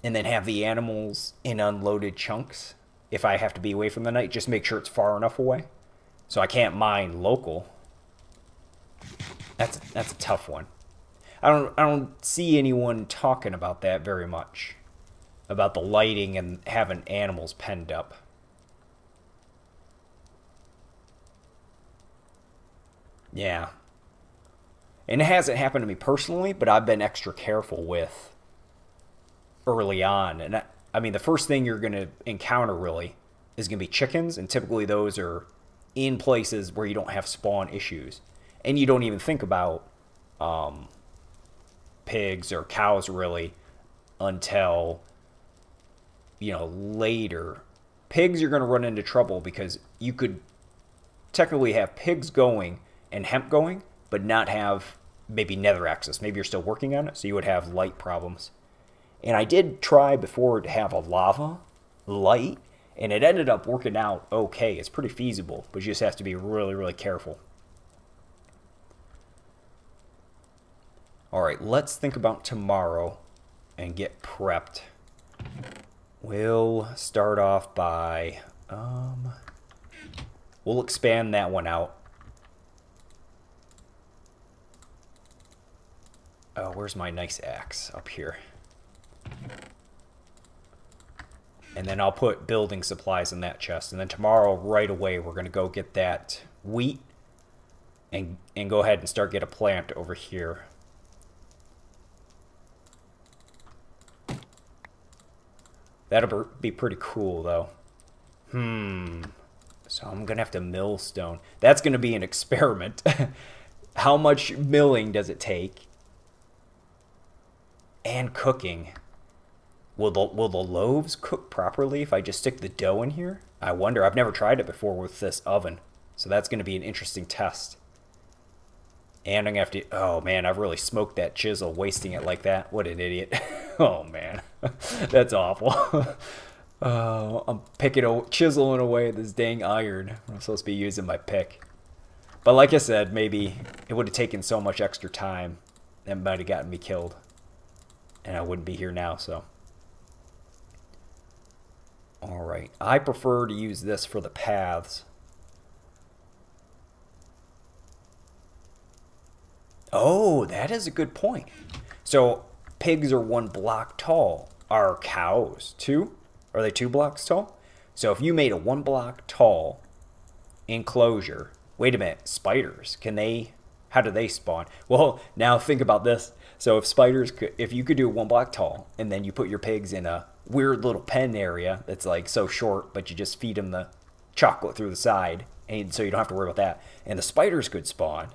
and then have the animals in unloaded chunks. If I have to be away from the night, just make sure it's far enough away. So I can't mine local. That's a tough one. I don't see anyone talking about that very much. About the lighting and having animals penned up. Yeah. And it hasn't happened to me personally, but I've been extra careful with early on. And I mean, the first thing you're going to encounter really is going to be chickens, and typically those are in places where you don't have spawn issues. And you don't even think about pigs or cows really until, you know, later. Pigs, you're going to run into trouble because you could technically have pigs going and hemp going, but not have maybe nether access. Maybe you're still working on it, so you would have light problems. And I did try before to have a lava light, and it ended up working out okay. It's pretty feasible, but you just have to be really, really careful. Alright, let's think about tomorrow and get prepped. We'll start off by... we'll expand that one out. Oh, where's my nice axe? Up here. And then I'll put building supplies in that chest. And then tomorrow, right away, we're going to go get that wheat and go ahead and start get a plant over here. That'll be pretty cool, though. So I'm going to have to mill stone. That's going to be an experiment. How much milling does it take? And cooking. Will the loaves cook properly if I just stick the dough in here? I wonder. I've never tried it before with this oven. So that's going to be an interesting test. And I'm going to have to... Oh, man, I've really smoked that chisel, wasting it like that. What an idiot. Oh, man. That's awful. I'm chiseling away this dang iron. I'm supposed to be using my pick. But like I said, maybe it would have taken so much extra time that might have gotten me killed. And I wouldn't be here now, so... Alright, I prefer to use this for the paths. Oh, that is a good point. So, pigs are 1 block tall. Are cows 2? Are they 2 blocks tall? So if you made a 1 block tall enclosure... Wait a minute, spiders, can they... How do they spawn? Well, now think about this. So if you could do 1 block tall, and then you put your pigs in a weird little pen area that's like so short, but you just feed them the chocolate through the side, and so you don't have to worry about that. And the spiders could spawn.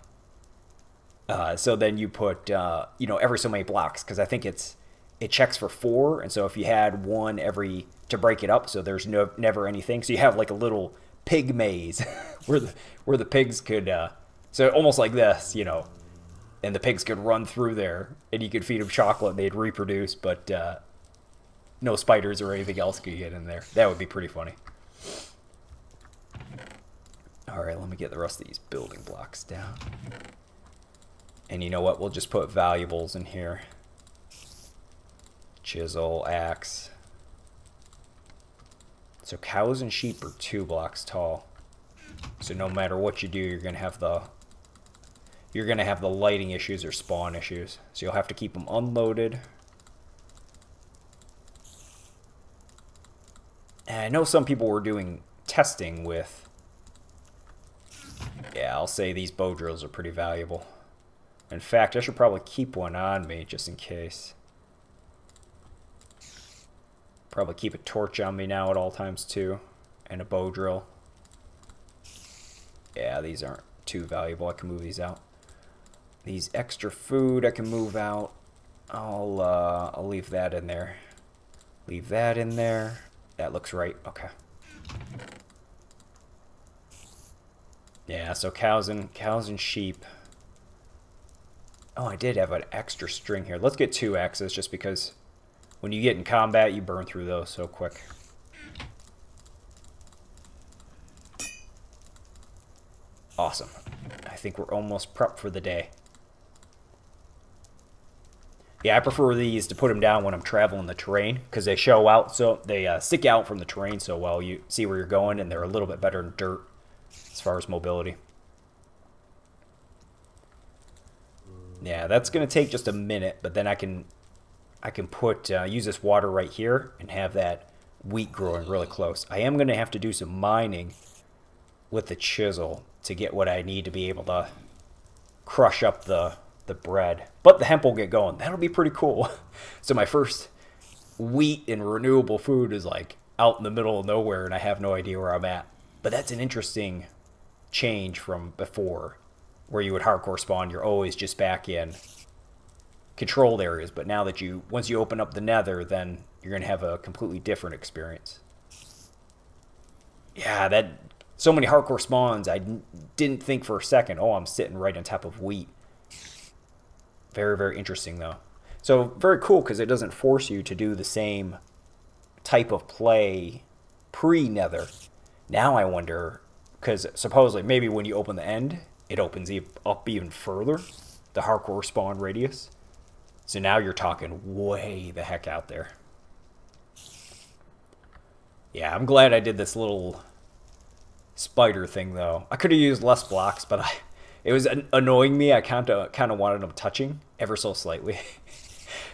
So then you put, you know, every so many blocks, because I think it checks for 4, and so if you had 1 every to break it up, so there's never anything. So you have like a little pig maze where the pigs could, so almost like this, you know. And the pigs could run through there, and you could feed them chocolate, and they'd reproduce, but no spiders or anything else could get in there. That would be pretty funny. Alright, let me get the rest of these building blocks down. And you know what? We'll just put valuables in here. Chisel, axe. So cows and sheep are 2 blocks tall. So no matter what you do, you're going to have the... You're going to have the lighting issues or spawn issues. So you'll have to keep them unloaded. And I know some people were doing testing with... Yeah, I'll say these bow drills are pretty valuable. In fact, I should probably keep one on me just in case. Probably keep a torch on me now at all times too. And a bow drill. Yeah, these aren't too valuable. I can move these out. These extra food I can move out. I'll leave that in there. Leave that in there. That looks right. Okay. Yeah, so cows and sheep. Oh, I did have an extra string here. Let's get 2 axes just because when you get in combat, you burn through those so quick. Awesome. I think we're almost prepped for the day. Yeah, I prefer these to put them down when I'm traveling the terrain because they show out, so they stick out from the terrain so well. You see where you're going, and they're a little bit better in dirt as far as mobility. Yeah, that's gonna take just a minute, but then I can put use this water right here and have that wheat growing really close. I am gonna have to do some mining with the chisel to get what I need to be able to crush up the bread. But the hemp will get going. That'll be pretty cool. So my first wheat and renewable food is like out in the middle of nowhere and I have no idea where I'm at. But that's an interesting change from before where you would hardcore spawn, you're always just back in controlled areas. But now that once you open up the nether, then you're going to have a completely different experience. Yeah, so many hardcore spawns, I didn't think for a second, oh, I'm sitting right on top of wheat. Very, very interesting, though. So, very cool, because it doesn't force you to do the same type of play pre-nether. Now I wonder, because supposedly, maybe when you open the end, it opens up even further, the hardcore spawn radius. So now you're talking way the heck out there. Yeah, I'm glad I did this little spider thing, though. I could have used less blocks, but it was annoying me. I kind of wanted them touching ever so slightly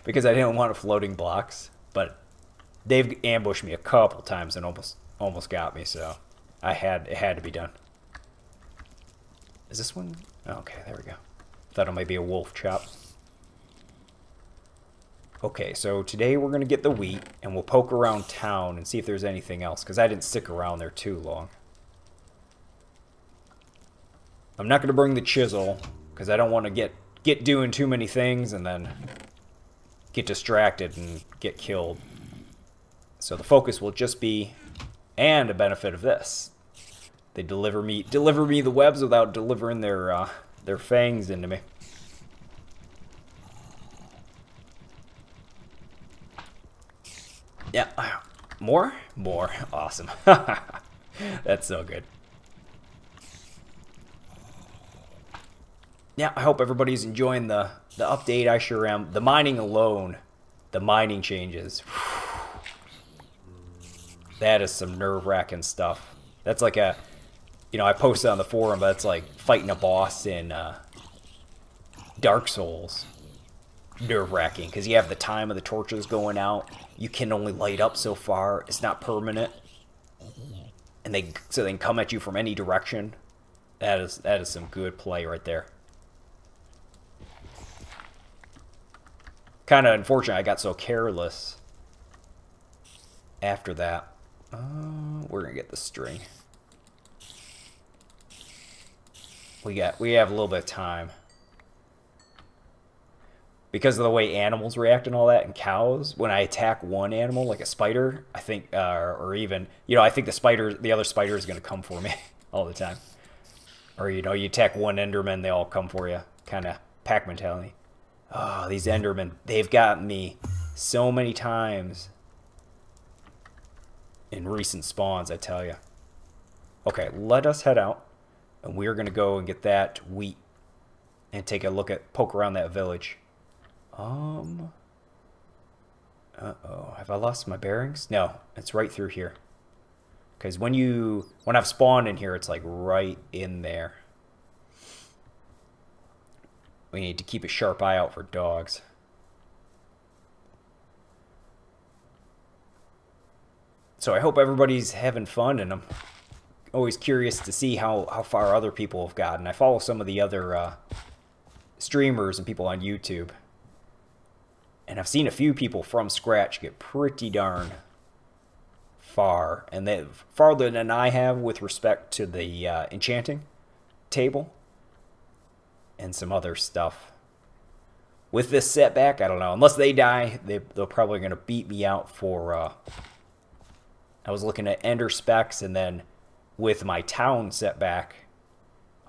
because I didn't want floating blocks. But they've ambushed me a couple times and almost got me, so it had to be done. Is this one? Oh, okay, there we go. Thought it might be a wolf chop. Okay, so today we're going to get the wheat, and we'll poke around town and see if there's anything else, because I didn't stick around there too long. I'm not going to bring the chisel, because I don't want to get doing too many things and then get distracted and get killed. So the focus will just be, and a benefit of this. They deliver me the webs without delivering their fangs into me. Yeah, more, awesome. That's so good. Yeah, I hope everybody's enjoying the update. I sure am. The mining alone, the mining changes. That is some nerve-wracking stuff. That's like a, I posted on the forum, but it's like fighting a boss in Dark Souls. Nerve-wracking, because you have the time of the torches going out. You can only light up so far. It's not permanent. And so they can come at you from any direction. That is some good play right there. Kind of unfortunate I got so careless after that. We're gonna get the string. We have a little bit of time. Because of the way animals react and all that, and cows, when I attack one animal, like a spider, I think, or even, I think the other spider is going to come for me all the time. Or, you attack one Enderman, they all come for you. Kind of pack mentality. Oh, these Endermen, they've gotten me so many times in recent spawns, I tell you. Okay, let us head out, and we're going to go and get that wheat and take a poke around that village. Uh-oh. Have I lost my bearings? No, it's right through here. Because when I've spawned in here, it's like right in there. We need to keep a sharp eye out for dogs. So I hope everybody's having fun, and I'm always curious to see how far other people have gotten. I follow some of the other streamers and people on YouTube. And I've seen a few people from scratch get pretty darn far. And they've farther than I have with respect to the enchanting table. And some other stuff. With this setback, I don't know. Unless they die, they're probably going to beat me out for... I was looking at Ender specs, and then with my town setback...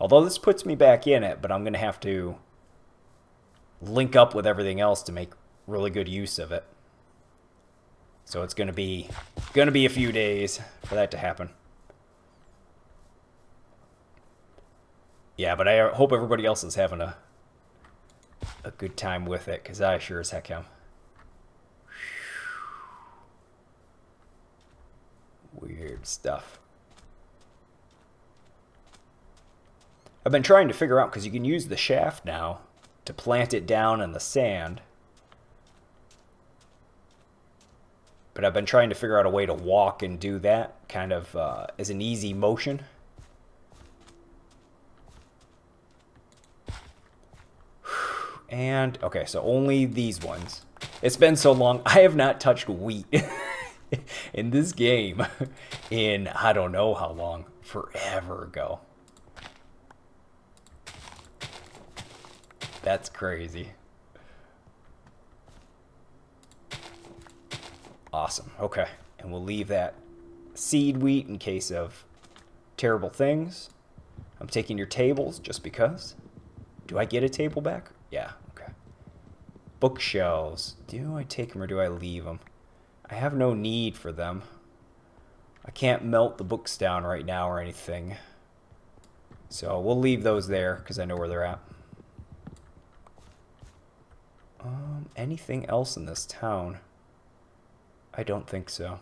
Although this puts me back in it, but I'm going to have to link up with everything else to make really good use of it. So it's going to be a few days for that to happen. Yeah, but I hope everybody else is having a a good time with it, because I sure as heck am. Weird stuff. I've been trying to figure out, because you can use the shaft now to plant it down in the sand. But I've been trying to figure out a way to walk and do that kind of as an easy motion. And, okay, so only these ones. It's been so long. I have not touched wheat in this game in I don't know how long. Forever ago. That's crazy. Awesome. Okay. And we'll leave that seed wheat in case of terrible things. I'm taking your tables just because. Do I get a table back? Yeah. Okay. Bookshelves. Do I take them or do I leave them? I have no need for them. I can't melt the books down right now or anything. So we'll leave those there because I know where they're at. Anything else in this town? I don't think so.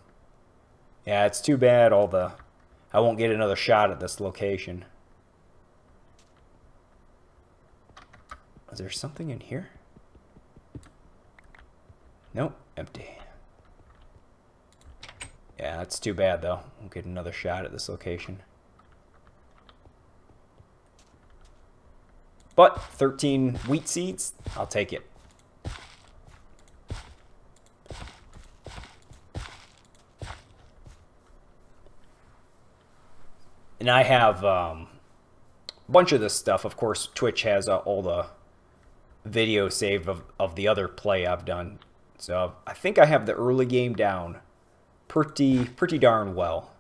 Yeah, it's too bad I won't get another shot at this location. Is there something in here? Nope, empty. Yeah, that's too bad though. Won't get another shot at this location. But 13 wheat seeds, I'll take it. And I have a bunch of this stuff. Of course, Twitch has all the video saved of the other play I've done. So I think I have the early game down pretty darn well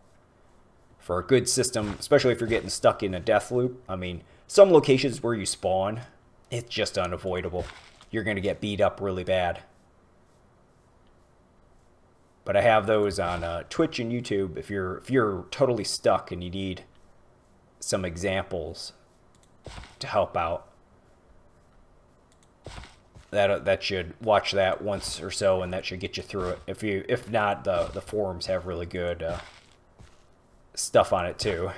for a good system, especially if you're getting stuck in a death loop. I mean, some locations where you spawn, it's just unavoidable. You're going to get beat up really bad. But I have those on Twitch and YouTube if you're totally stuck and you need some examples to help out. That should watch that once or so, and that should get you through it. If not, the forums have really good stuff on it too.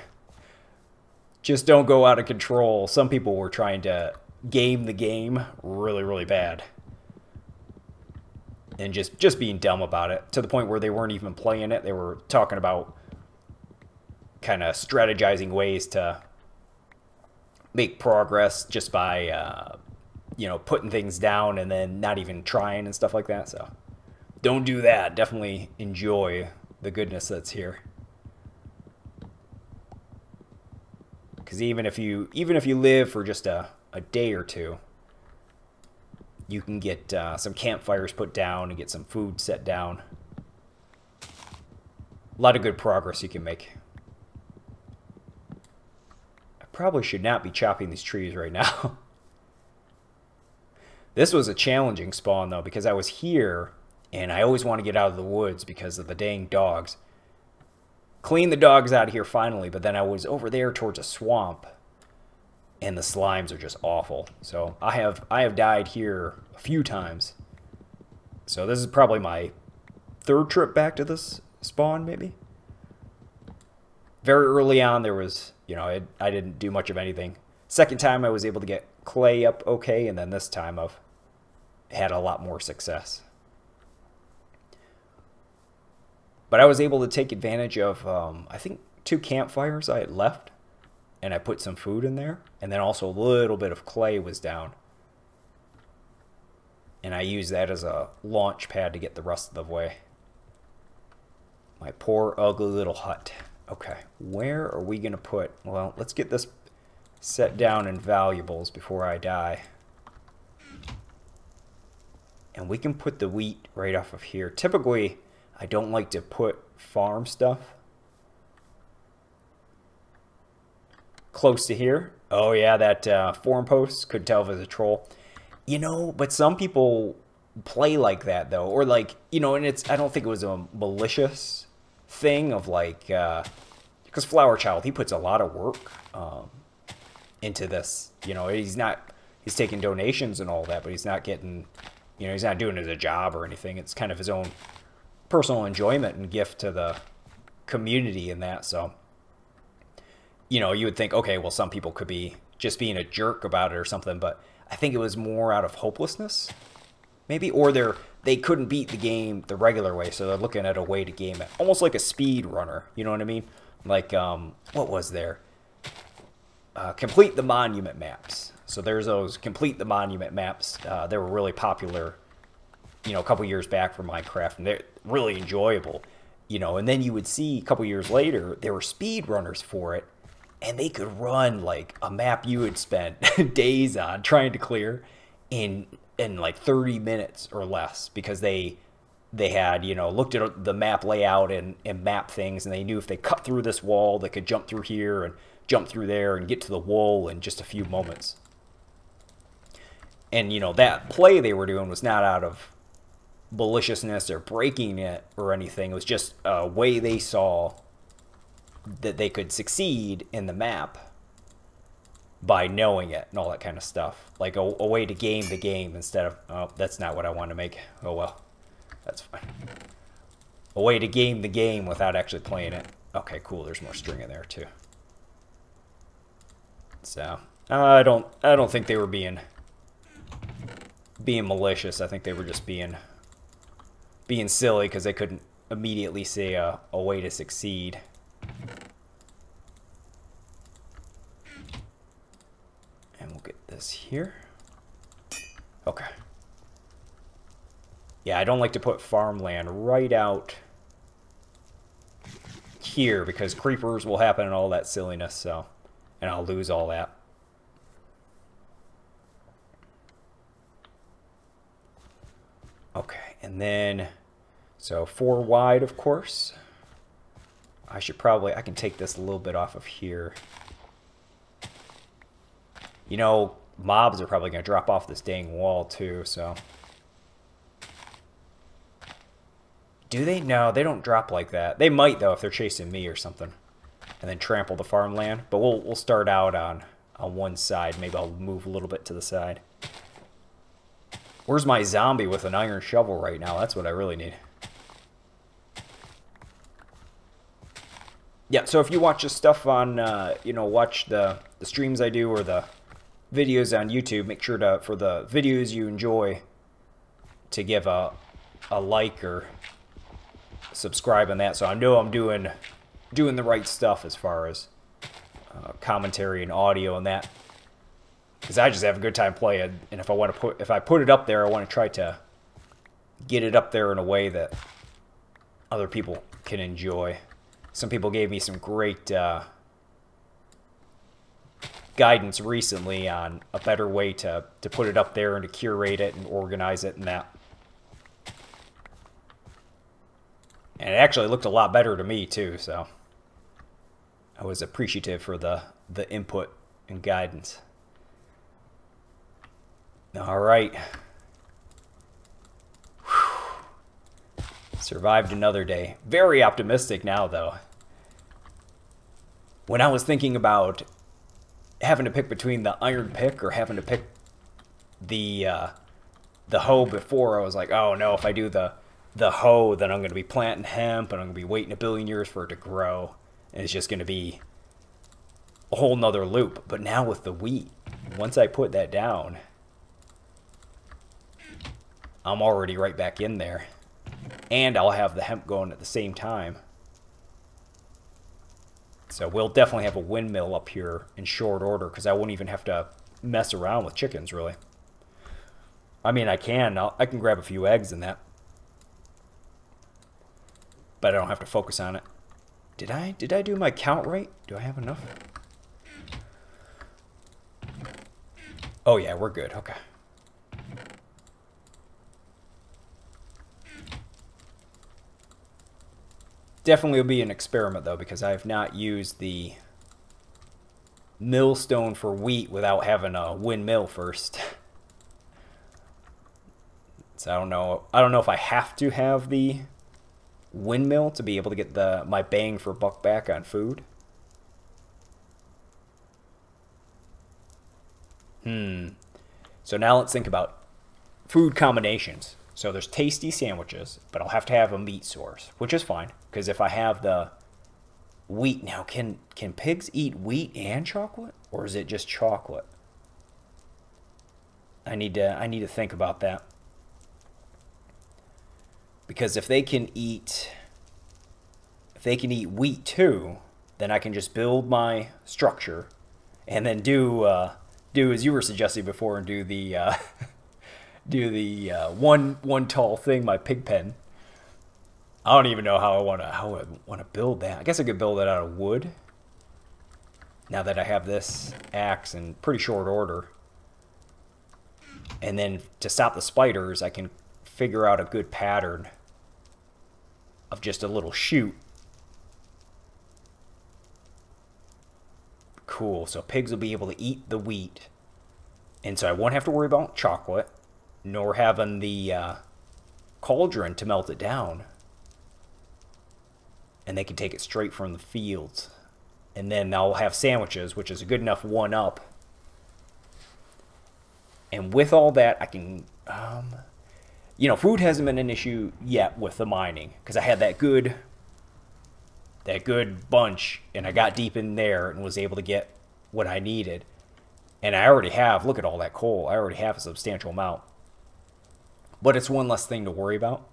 Just don't go out of control. Some people were trying to game the game really bad. And just being dumb about it, to the point where they weren't even playing it. They were talking about kind of strategizing ways to make progress just by, you know, putting things down and then not even trying and stuff like that. So don't do that. Definitely enjoy the goodness that's here. Because even if you live for just a day or two, you can get some campfires put down and get some food set down. A lot of good progress you can make. I probably should not be chopping these trees right now. This was a challenging spawn, though, because I was here, and I always want to get out of the woods because of the dang dogs. Clean the dogs out of here finally, but then I was over there towards a swamp. And the slimes are just awful. So I have died here a few times. So this is probably my third trip back to this spawn, maybe. Very early on, there was, you know, I didn't do much of anything. Second time, I was able to get clay up okay, and then this time I've had a lot more success. But I was able to take advantage of, I think, 2 campfires I had left. And I put some food in there. And then also a little bit of clay was down. And I used that as a launch pad to get the rest of the way. My poor, ugly little hut. Okay, where are we going to put... Well, let's get this set down in valuables before I die. And we can put the wheat right off of here. Typically, I don't like to put farm stuff close to here. Oh yeah, that forum post could tell if it's a troll. You know, but some people play like that though, or like, you know, and I don't think it was a malicious thing of like, because Flower Child, he puts a lot of work into this. You know, he's not he's taking donations and all that, but he's not getting, you know, he's not doing it as a job or anything. It's kind of his own personal enjoyment and gift to the community in that. So, you know, you would think, okay, well, some people could be just being a jerk about it or something, but I think it was more out of hopelessness, maybe, or they couldn't beat the game the regular way, so they're looking at a way to game it, almost like a speed runner. You know what I mean? Like, what was there? Complete the monument maps. So there's those complete the monument maps. They were really popular, you know, a couple years back for Minecraft, and they're really enjoyable, you know. And then you would see a couple years later there were speed runners for it, and they could run like a map you had spent days on trying to clear in like 30 minutes or less, because they had, you know, looked at the map layout and map things, and they knew if they cut through this wall, they could jump through here and jump through there and get to the wool in just a few moments. And, you know, that play they were doing was not out of maliciousness or breaking it or anything. It was just a way they saw that they could succeed in the map by knowing it and all that kind of stuff. Like a way to game the game instead of, oh, that's not what I want to make. Oh, well, that's fine. A way to game the game without actually playing it. Okay, cool. There's more string in there too. So I don't think they were being malicious. I think they were just being silly because they couldn't immediately see a way to succeed. And we'll get this here. Okay. Yeah, I don't like to put farmland right out here because creepers will happen and all that silliness, so, and I'll lose all that. Okay, and then, so 4 wide, of course. I can take this a little bit off of here. You know, mobs are probably going to drop off this dang wall too, so. Do they? No, they don't drop like that. They might, though, if they're chasing me or something. And then trample the farmland. But we'll start out on one side. Maybe I'll move a little bit to the side. Where's my zombie with an iron shovel right now? That's what I really need. Yeah, so if you watch this stuff on, you know, watch the streams I do or the videos on YouTube, make sure to, for the videos you enjoy, to give a like or subscribe on that, so I know I'm doing the right stuff as far as commentary and audio and that, because I just have a good time playing. And if I put it up there, I want to try to get it up there in a way that other people can enjoy. Some people gave me some great guidance recently on a better way to put it up there and to curate it and organize it and that. And it actually looked a lot better to me too, so I was appreciative for the input and guidance. All right. Whew. Survived another day. Very optimistic now, though. When I was thinking about having to pick between the iron pick or having to pick the hoe before, I was like, oh no, if I do the hoe, then I'm going to be planting hemp and I'm going to be waiting a billion years for it to grow. And it's just going to be a whole nother loop. But now with the wheat, once I put that down, I'm already right back in there. And I'll have the hemp going at the same time. So we'll definitely have a windmill up here in short order, because I won't even have to mess around with chickens, really. I mean, I can grab a few eggs in that, but I don't have to focus on it. Did I do my count right? Do I have enough? Oh yeah, we're good. Okay. Definitely will be an experiment, though, because I have not used the millstone for wheat without having a windmill first. So I don't know if I have to have the windmill to be able to get my bang for buck back on food. So now let's think about food combinations. So there's tasty sandwiches, but I'll have to have a meat source, which is fine, because if I have the wheat now, can pigs eat wheat and chocolate, or is it just chocolate? I need to think about that. Because if they can eat wheat too, then I can just build my structure and then do as you were suggesting before, and do the one tall thing, my pig pen. I don't even know how I want to build that. I guess I could build it out of wood. Now that I have this axe in pretty short order. And then to stop the spiders, I can figure out a good pattern of just a little chute. Cool, so pigs will be able to eat the wheat. And so I won't have to worry about chocolate, nor having the cauldron to melt it down. And they can take it straight from the fields. And then I'll have sandwiches, which is a good enough one-up. And with all that, I can, food hasn't been an issue yet with the mining, because I had that good bunch, and I got deep in there and was able to get what I needed. And I already have, look at all that coal, I already have a substantial amount. But it's one less thing to worry about,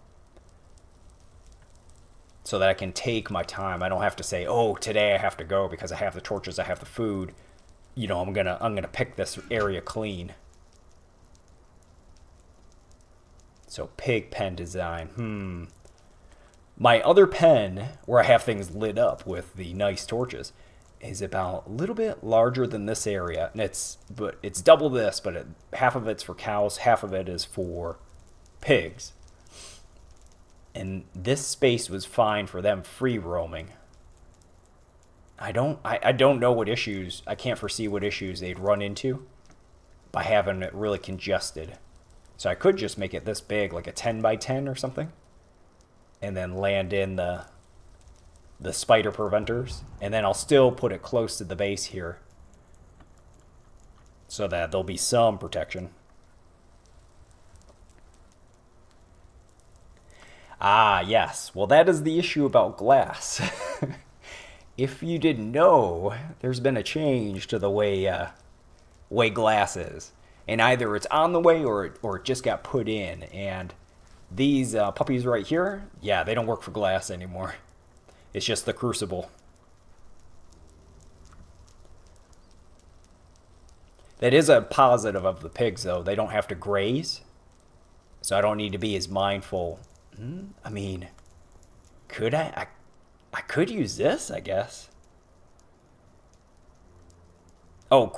so that I can take my time. I don't have to say, oh, today I have to go because I have the torches, I have the food. I'm gonna pick this area clean. So pig pen design. My other pen, where I have things lit up with the nice torches, is about a little bit larger than this area. And it's double this, but half of it's for cows, half of it is for pigs. And this space was fine for them free roaming. I don't know what issues, I can't foresee what issues they'd run into by having it really congested. So I could just make it this big, like a 10 by 10 or something, and then land in the spider preventers, and then I'll still put it close to the base here so that there'll be some protection. Ah, yes. Well, that is the issue about glass. If you didn't know, there's been a change to the way glass is. And either it's on the way or it just got put in. And these puppies right here, yeah, they don't work for glass anymore. It's just the crucible. That is a positive of the pigs, though. They don't have to graze. So I don't need to be as mindful. I mean, could I could use this, I guess. Oh,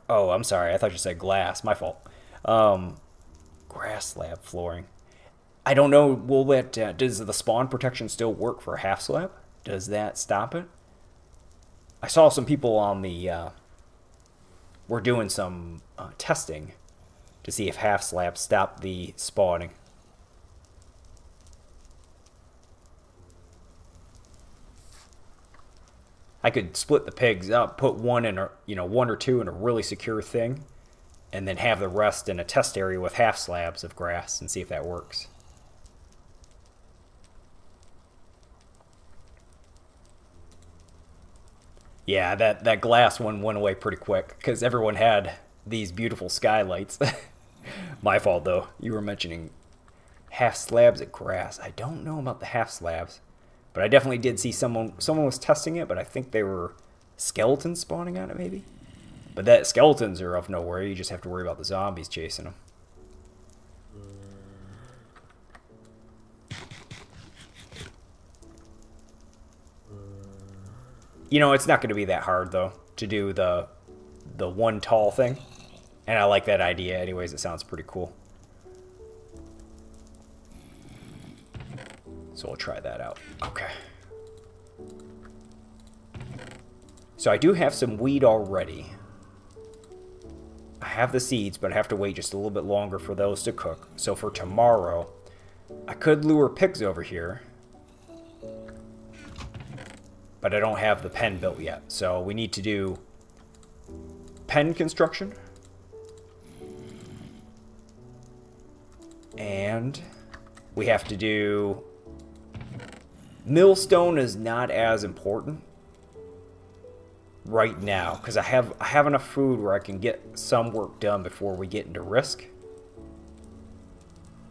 I'm sorry. I thought you said glass. My fault. Grass slab flooring. I don't know. Will that does the spawn protection still work for a half slab? Does that stop it? I saw some people on the. We're doing some testing to see if half slabs stop the spawning. I could split the pigs up, put one in one or two in a really secure thing, and then have the rest in a test area with half slabs of grass and see if that works. Yeah, that glass one went away pretty quick because everyone had these beautiful skylights. My fault, though. You were mentioning half slabs of grass. I don't know about the half slabs. But I definitely did see someone was testing it, but I think they were skeletons spawning on it, maybe? But that skeletons are of no worry. You just have to worry about the zombies chasing them. It's not going to be that hard, though, to do the one tall thing. And I like that idea anyways. It sounds pretty cool. So we'll try that out. Okay. So I do have some wheat already. I have the seeds, but I have to wait just a little bit longer for those to cook. So for tomorrow, I could lure pigs over here. But I don't have the pen built yet. So we need to do pen construction. And we have to do... Millstone is not as important right now, because I have enough food where I can get some work done before we get into risk.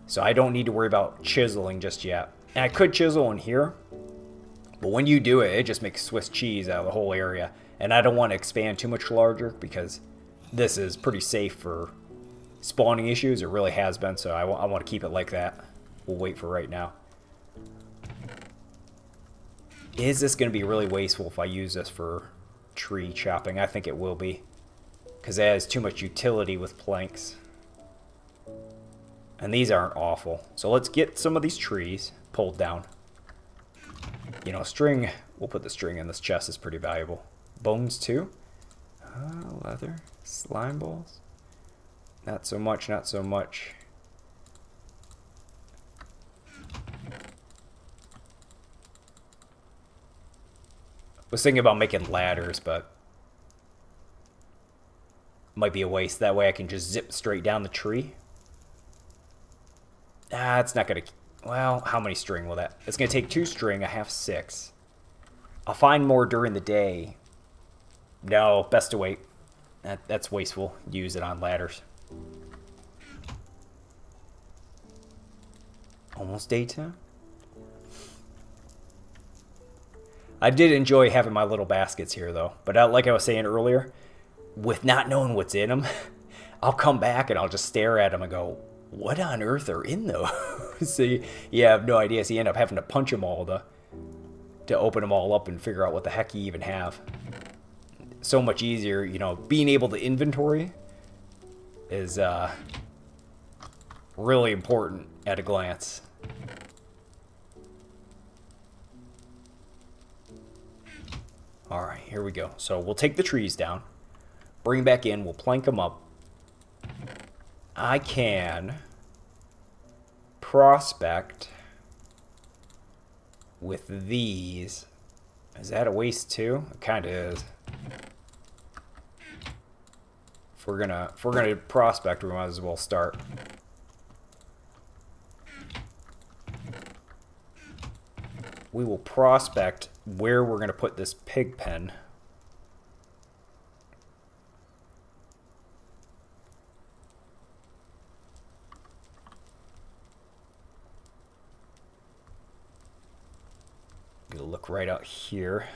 So I don't need to worry about chiseling just yet. And I could chisel in here, but when you do it, it just makes Swiss cheese out of the whole area. And I don't want to expand too much larger because this is pretty safe for spawning issues. It really has been, so I want to keep it like that. We'll wait for right now. Is this going to be really wasteful if I use this for tree chopping? I think it will be, because it has too much utility with planks. And these aren't awful. So let's get some of these trees pulled down. You know, string, we'll put the string in this chest, is pretty valuable. Bones too. Leather, slime balls. Not so much, not so much. Was thinking about making ladders, but might be a waste. That way I can just zip straight down the tree. It's not gonna... Well, how many string will that... It's gonna take 2 string. I have 6. I'll find more during the day. No, best to wait. That's wasteful. Use it on ladders. Almost daytime. I did enjoy having my little baskets here, though. But like I was saying earlier, with not knowing what's in them, I'll come back and I'll just stare at them and go, what on earth are in those? So you have no idea. So you end up having to punch them all to open them all up and figure out what the heck you even have. So much easier, you know, being able to inventory is really important at a glance. Alright, here we go. So we'll take the trees down, bring back in, we'll plank them up. I can prospect with these. Is that a waste too? It kind of is. If we're gonna prospect, we might as well start. We will prospect where we're going to put this pig pen. Gonna look right out here.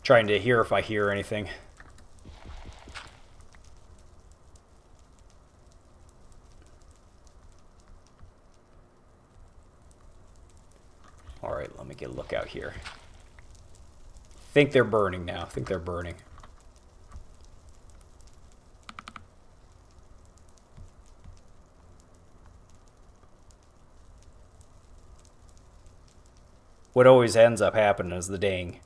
Trying to hear if I hear anything. Alright, let me get a look out here. Think they're burning now. Think they're burning. What always ends up happening is the dang.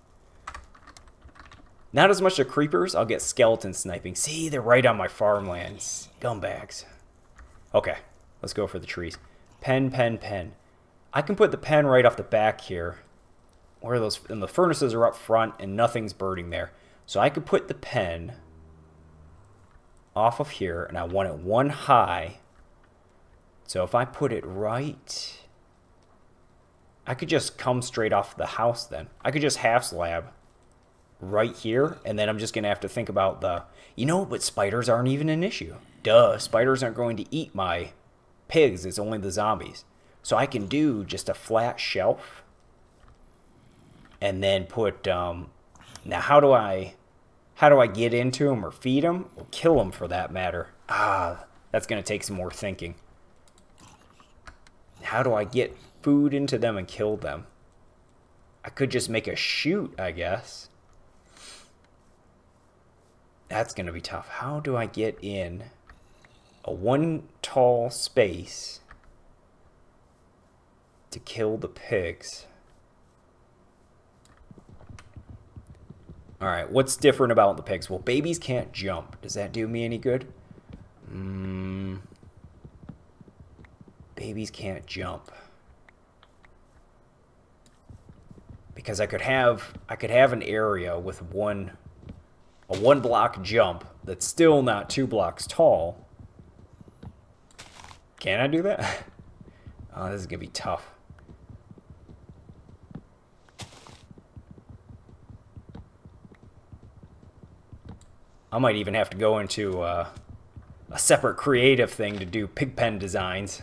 Not as much the creepers, I'll get skeleton sniping. See, they're right on my farmlands. Gumbags. Okay, let's go for the trees. Pen, pen, pen. I can put the pen right off the back here, where those and the furnaces are up front and nothing's burning there. So I could put the pen off of here, and I want it 1 high. So if I put it right, I could just come straight off the house then. I could just half slab right here, and then I'm just gonna have to think about the, you know, but spiders aren't even an issue. Duh, spiders aren't going to eat my pigs, it's only the zombies. So I can do just a flat shelf and then put, now how do I get into them or feed them or kill them for that matter? That's going to take some more thinking. How do I get food into them and kill them? I could just make a chute, I guess. That's going to be tough. How do I get in a 1 tall space to kill the pigs? Alright, what's different about the pigs? Well, babies can't jump. Does that do me any good? Babies can't jump. Because I could have an area with a 1 block jump that's still not 2 blocks tall. Can I do that? Oh, this is going to be tough. I might even have to go into a separate creative thing to do Pigpen designs.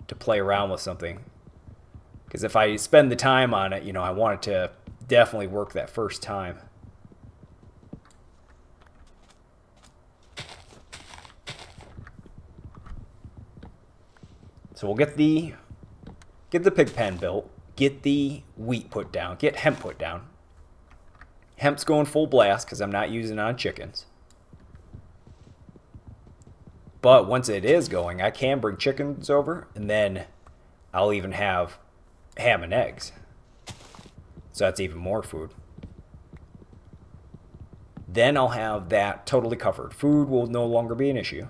To play around with something. Because if I spend the time on it, you know, I want it to definitely work that first time. So we'll get the pig pen built, get the wheat put down, get hemp put down. Hemp's going full blast because I'm not using it on chickens. But once it is going, I can bring chickens over, and then I'll even have ham and eggs. So that's even more food. Then I'll have that totally covered. Food will no longer be an issue.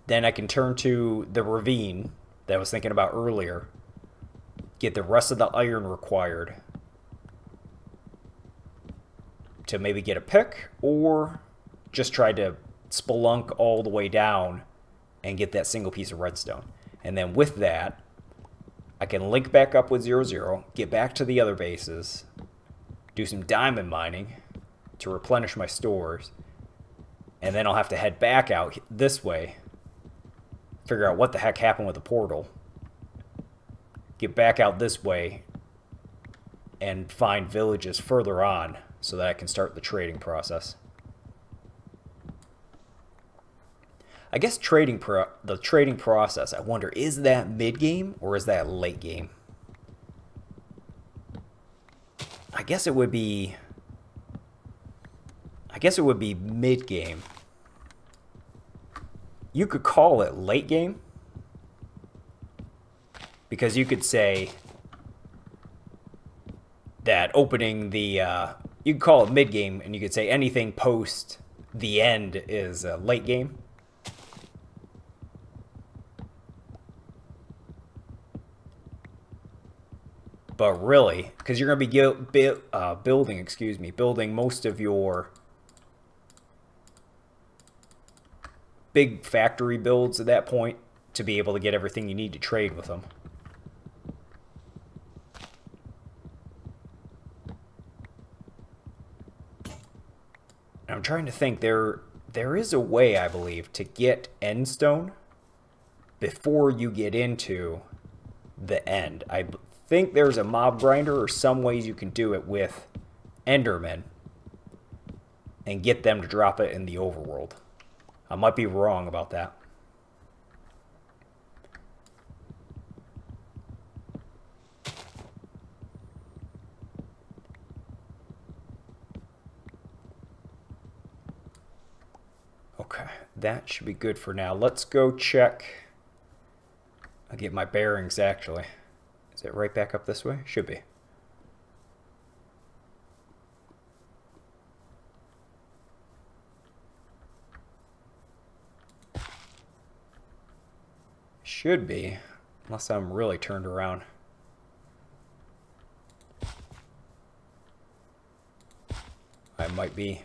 Then I can turn to the ravine that I was thinking about earlier. Get the rest of the iron required to maybe get a pick, or just try to spelunk all the way down and get that single piece of redstone. And then with that, I can link back up with 00, get back to the other bases, do some diamond mining to replenish my stores, and then I'll have to head back out this way, figure out what the heck happened with the portal, get back out this way, and find villages further on so that I can start the trading process. I guess the trading process, I wonder, is that mid-game or is that late game? I guess it would be mid-game. You could call it late game because you could say that opening the you could call it mid-game, and you could say anything post the end is late game. But really, because you're going to be building most of your big factory builds at that point to be able to get everything you need to trade with them. I'm trying to think. There is a way, I believe, to get endstone before you get into the end. I think there's a mob grinder or some ways you can do it with endermen and get them to drop it in the overworld. I might be wrong about that. Okay, that should be good for now. Let's go check. I'll get my bearings actually. Is it right back up this way? Should be. Should be, unless I'm really turned around. I might be.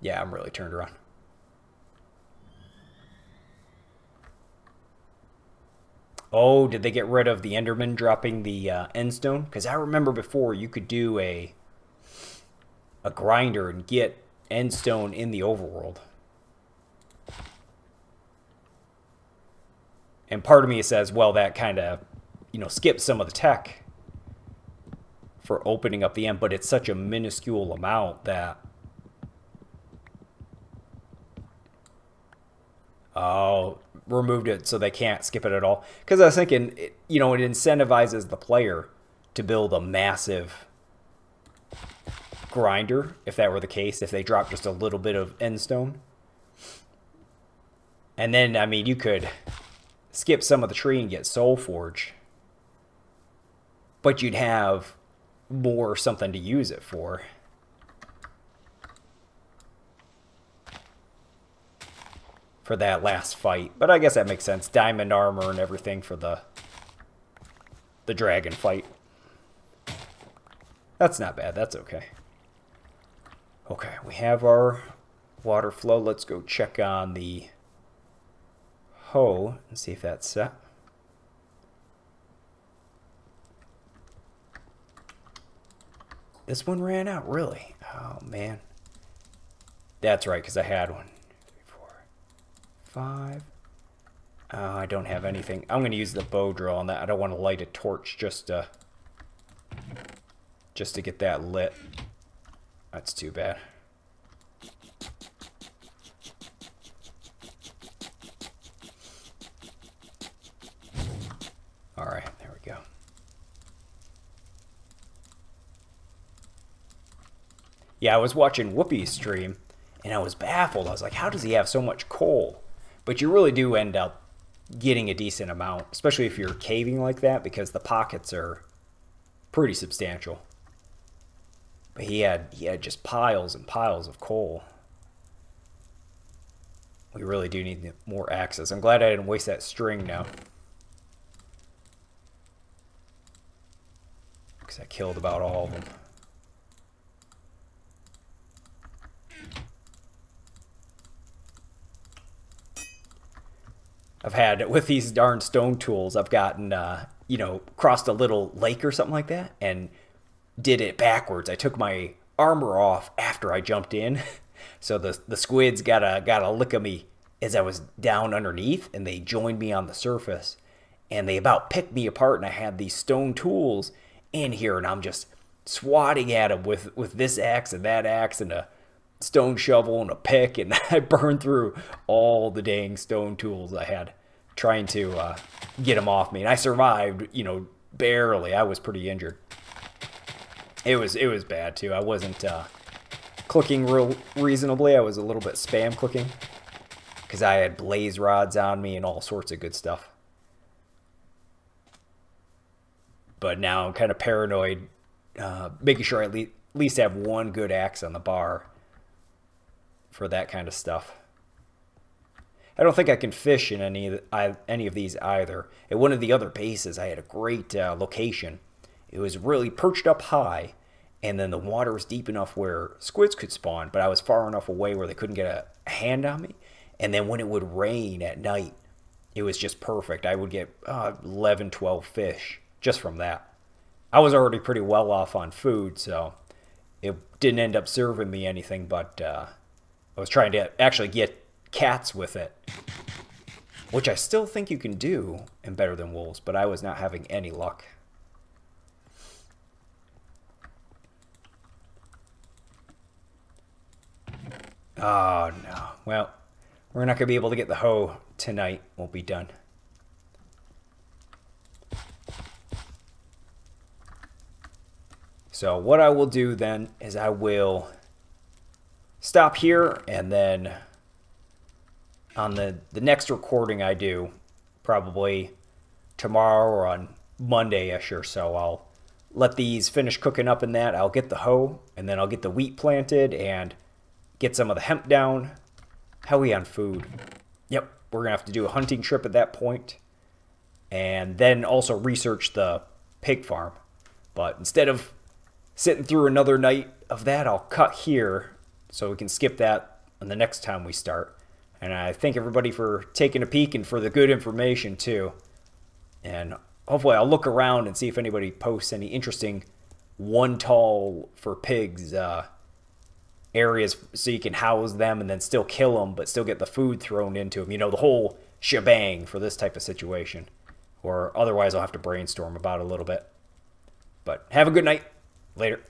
Yeah, I'm really turned around. Oh, did they get rid of the Enderman dropping the endstone? Because I remember before you could do a grinder and get endstone in the overworld. And part of me says, well, that kind of, you know, skips some of the tech for opening up the end, but it's such a minuscule amount that... Oh, removed it so they can't skip it at all. Because I was thinking, you know, it incentivizes the player to build a massive grinder, if that were the case, if they drop just a little bit of endstone. And then, I mean, you could skip some of the tree and get Soul Forge. But you'd have more something to use it for. For that last fight. But I guess that makes sense. Diamond armor and everything for the dragon fight. That's not bad. That's okay. Okay, we have our water flow. Let's go check on the hoe and see if that's set. This one ran out, really? Oh, man. That's right, because I had one. 3, 4, 5. I don't have anything. I'm going to use the bow drill on that. I don't want to light a torch just to get that lit. That's too bad. All right, there we go. Yeah, I was watching Whoopi's stream, and I was baffled. I was like, how does he have so much coal? But you really do end up getting a decent amount, especially if you're caving like that, because the pockets are pretty substantial. But he had just piles and piles of coal. We really do need more axes. I'm glad I didn't waste that string now, because I killed about all of them. I've had, with these darn stone tools, I've gotten, you know, crossed a little lake or something like that and did it backwards. I took my armor off after I jumped in. So the squids got a lick of me as I was down underneath, and they joined me on the surface. And they about picked me apart, and I had these stone tools in here, and I'm just swatting at them with this axe and that axe and a stone shovel and a pick, and I burned through all the dang stone tools I had trying to get them off me. And I survived, you know, barely. I was pretty injured. It was bad too. I wasn't clicking real reasonably. I was a little bit spam clicking because I had blaze rods on me and all sorts of good stuff. But now I'm kind of paranoid, making sure I at least have one good axe on the bar for that kind of stuff. I don't think I can fish in any of these either. At one of the other bases, I had a great location. It was really perched up high, and then the water was deep enough where squids could spawn, but I was far enough away where they couldn't get a hand on me. And then when it would rain at night, it was just perfect. I would get 11, 12 fish just from that. I was already pretty well off on food, so it didn't end up serving me anything, but I was trying to actually get cats with it, which I still think you can do in Better Than Wolves, but I was not having any luck. Oh, no. Well, we're not going to be able to get the hoe tonight. Won't be done. So what I will do then is I will stop here, and then on the next recording I do, probably tomorrow or on Monday-ish or so, I'll let these finish cooking up in that. I'll get the hoe, and then I'll get the wheat planted and get some of the hemp down. How are we on food? Yep, we're going to have to do a hunting trip at that point, and then also research the pig farm. But instead of sitting through another night of that, I'll cut here so we can skip that on the next time we start. And I thank everybody for taking a peek and for the good information too. And hopefully I'll look around and see if anybody posts any interesting one tall for pigs areas so you can house them and then still kill them but still get the food thrown into them. You know, the whole shebang for this type of situation. Or otherwise I'll have to brainstorm about it a little bit. But have a good night. Later.